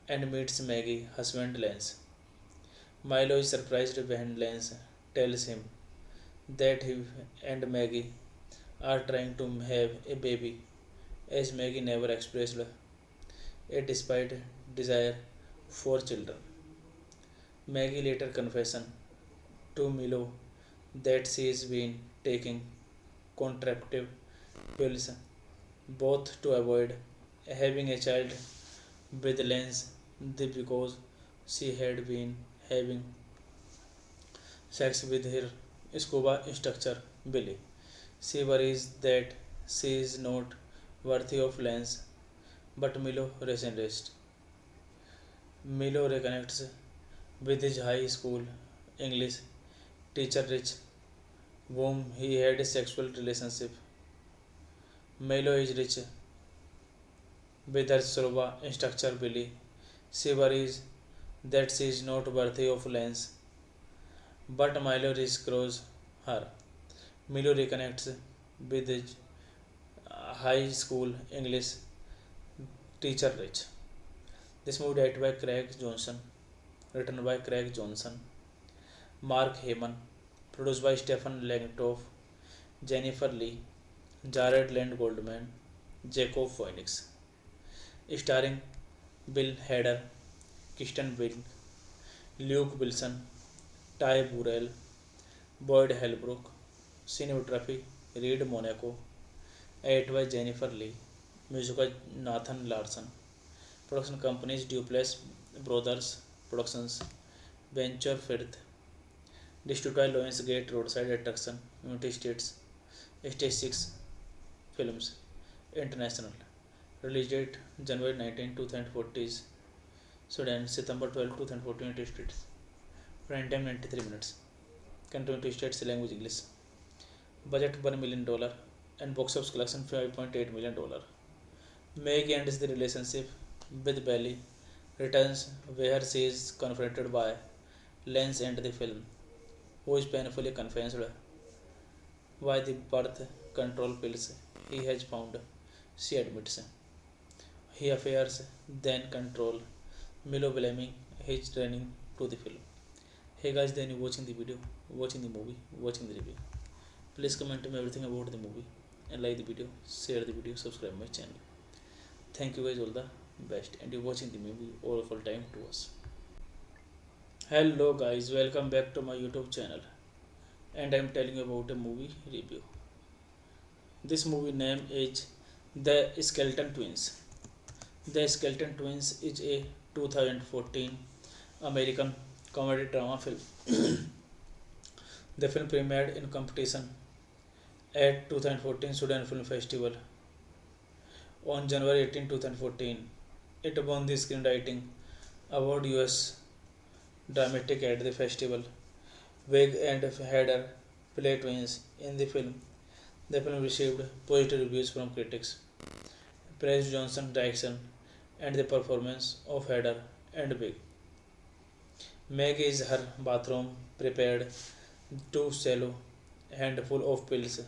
and meets Maggie, husband Lance. Milo is surprised when Lance tells him that he and Maggie are trying to have a baby, as Maggie never expressed a despite desire for children. Maggie later confesses to Milo that she has been taking contraceptive pills both to avoid having a child with Lance because she had been having sex with her scuba instructor Billy. She worries that she is not worthy of Lance, but Milo resents. Milo reconnects with his high school English teacher Rich, whom he had a sexual relationship. Milo is rich with her scuba instructor Billy. She worries that she is not worthy of Lance, but Milo reassures her. Milo reconnects with his high school English teacher Rich. This movie directed by Craig Johnson, written by Craig Johnson, Mark Heyman, produced by Stephen Langtoff, Jennifer Lee, Jared Land Goldman, Jacob Phoenix, starring Bill Hader, Kirsten Wiig, Luke Wilson, Ty Burrell, Boyd Holbrook, cinematography Reed Monaco, edited by Jennifer Lee, music by Nathan Larson, production companies Duplass Brothers Productions, Venture Firth, distributed by Lionsgate Roadside Attraction, United States, Stage 6 Films, International, release date January 19, 2014, Sudan, September 12, 2014, United States, runtime 93 minutes, country United States, language English, budget $1 million, and box office collection $5.8 million. Meg ends the relationship with Belly, returns where she is confronted by Lance and the film, who is painfully convinced by the birth control pills he has found. She admits he affairs then control Milo blaming his training to the film. Hey guys, then you watching the video, watching the movie, watching the review. Please comment me everything about the movie and like the video, share the video, subscribe my channel. Thank you guys all the best, and you watching the movie all full time to us. Hello guys, welcome back to my YouTube channel, and I'm telling you about a movie review. This movie name is The Skeleton Twins. The Skeleton Twins is a 2014 American comedy drama film. The film premiered in competition at 2014 Sudan Film Festival on January 18, 2014. It won the Screenwriting Award US Dramatic at the festival. Wig and Hader play twins in the film. The film received positive reviews from critics, praised Johnson's direction and the performance of Hader and Wig. Meg is her bathroom prepared too shallow handful of pills,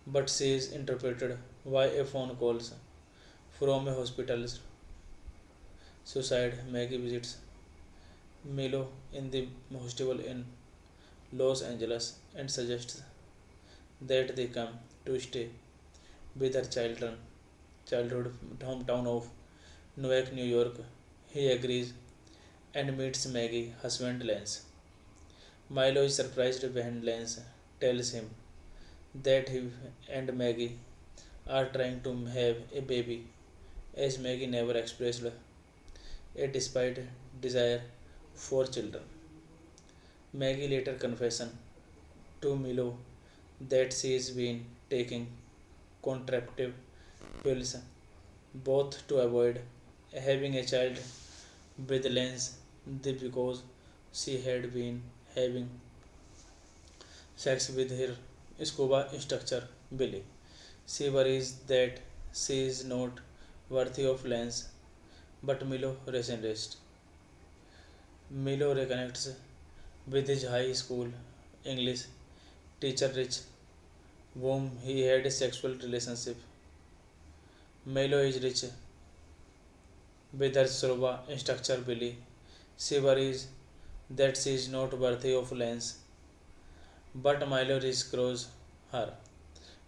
but she is interrupted by a phone call from a hospital. Suicide. Maggie visits Milo in the hostel in Los Angeles and suggests that they come to stay with her childhood hometown of Newark, New York. He agrees and meets Maggie, husband Lance. Milo is surprised when Lance tells him that he and Maggie are trying to have a baby, as Maggie never expressed a despite desire for children. Maggie later confesses to Milo that she has been taking contraceptive pills both to avoid having a child with Lance because she had been having sex with her scuba instructor Billy. She worries that she is not worthy of Lance, but Milo resents. Milo reconnects with his high school English teacher Rich, whom he had a sexual relationship. Milo is rich with her Soroba instructor Billy. She worries that she is not worthy of Lance, but Milo rescues her.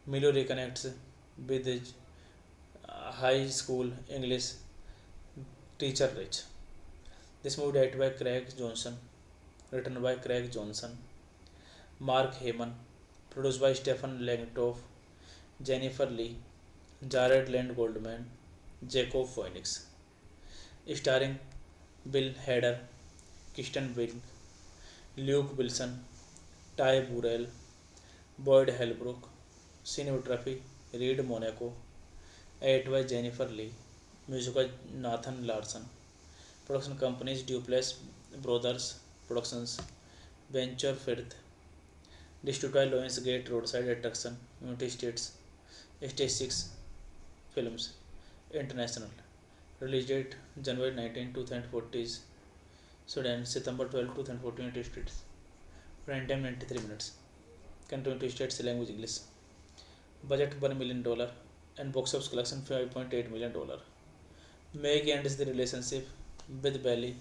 Milo reconnects with his high school English teacher Rich. This movie directed by Craig Johnson, written by Craig Johnson, Mark Heyman, produced by Stephen Langtoff, Jennifer Lee, Jared Land Goldman, Jacob Phoenix, starring Bill Hader, Kirsten Wiig, Luke Wilson, Ty Burrell, Boyd Holbrook, cinematography Reed Monaco, edited by Jennifer Lee, music by Nathan Larson, production companies Duplass Brothers Productions, Venture Firth, distributed by Lionsgate Roadside Attraction, United States, Stage 6 Films, International, release date January 19, 2014, Sudan, September 12, 2014, United States, run time 93 minutes, country United States, language English, budget $1 million, and box office collection $5.8 million. Meg ends the relationship with Belly,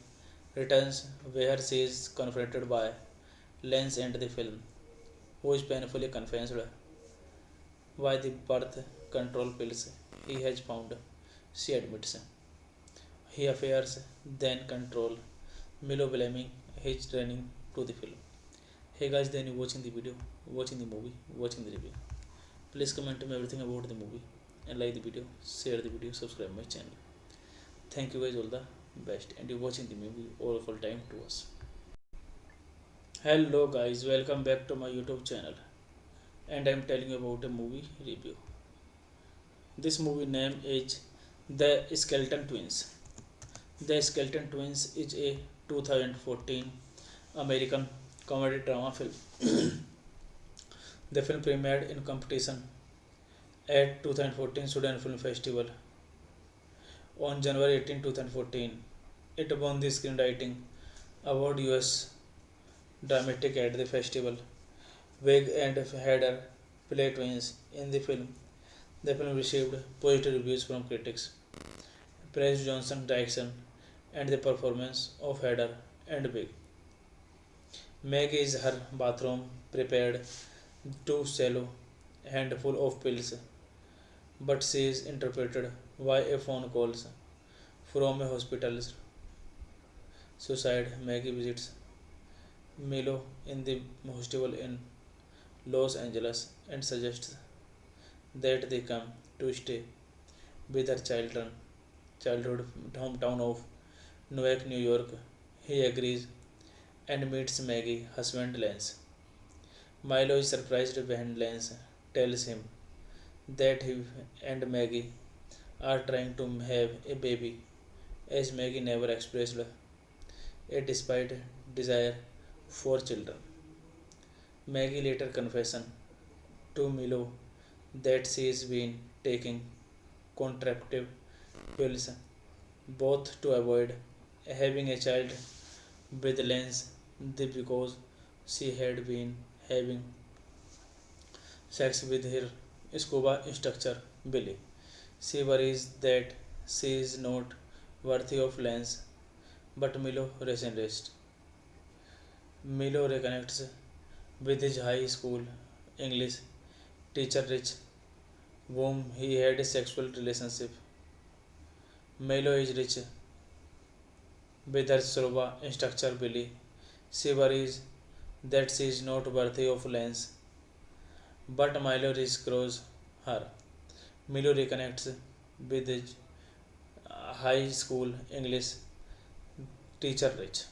returns where she is confronted by Lance and the film, who is painfully convinced by the birth control pills he has found. She admits he affairs then control Milo blaming his training to the film. Hey guys, then you watching the video, watching the movie, watching the review. Please comment me everything about the movie and like the video, share the video, subscribe my channel. Thank you guys all the best, and you watching the movie all full time to us. Hello guys, welcome back to my YouTube channel, and I am telling you about a movie review. This movie name is The Skeleton Twins. The Skeleton Twins is a 2014 American comedy drama film. The film premiered in competition at 2014 Sudan Film Festival on January 18, 2014. It won the Screenwriting Award US Dramatic at the festival. Wig and Hader play twins in the film. The film received positive reviews from critics, praised Johnson's direction and the performance of Hader and Wig. Meg is her bathroom prepared too shallow handful of pills, but she is interrupted by a phone call from a hospital's suicide. Maggie visits Milo in the hostel in Los Angeles and suggests that they come to stay with her childhood hometown of Newark, New York. He agrees and meets Maggie, husband Lance. Milo is surprised when Lance tells him that he and Maggie are trying to have a baby, as Maggie never expressed a despite desire for children. Maggie later confesses to Milo that she has been taking contraceptive pills both to avoid having a child with Lance because she had been having sex with her scuba instructor Billy. She worries that she is not worthy of Lance, but Milo resists. Milo reconnects with his high school English teacher Rich, whom he had a sexual relationship. Milo is rich with her Soroba instructor Billy. She worries that she is not worthy of Lance, but Milo rescues her. Milo reconnects with his high school English teacher Rich.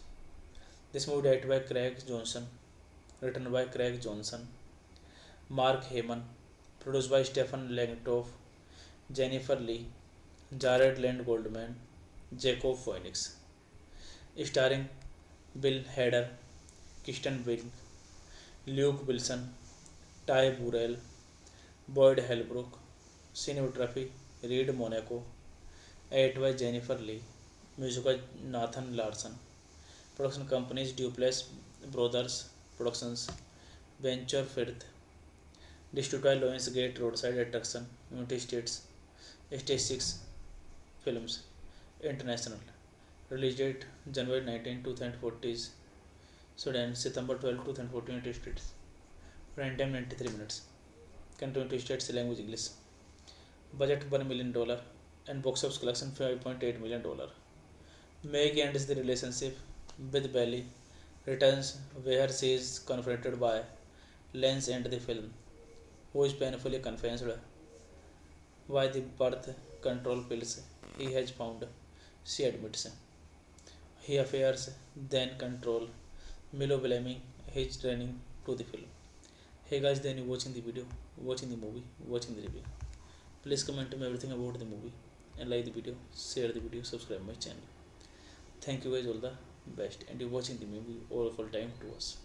This movie directed by Craig Johnson, written by Craig Johnson, Mark Heyman, produced by Stephen Langtoff, Jennifer Lee, Jared Land Goldman, Jacob Phoenix, starring Bill Hader, Kirsten Wiig, Luke Wilson, Ty Burrell, Boyd Holbrook, cinematography Reed Monaco, edited by Jennifer Lee, music by Nathan Larson, production companies Duplass Brothers Productions, Venture Firth, Destroy Lions Gate Roadside Attraction, United States, Stage 6 Films, International. Release date January 19, 2014, Sudan, September 12, 2014, United States. Run time 93 minutes. Country United States, language English. Budget $1 million and box office collection $5.8 million. Meg ends the relationship with Belly, returns where she is confronted by Lance and the film, who is painfully convinced by the birth control pills he has found. She admits he affairs then control Milo blaming his training to the film. Hey guys, then you watching the video, watching the movie, watching the review. Please comment to me everything about the movie and like the video, share the video, subscribe my channel. Thank you guys all the best and you watching the movie all full time to us.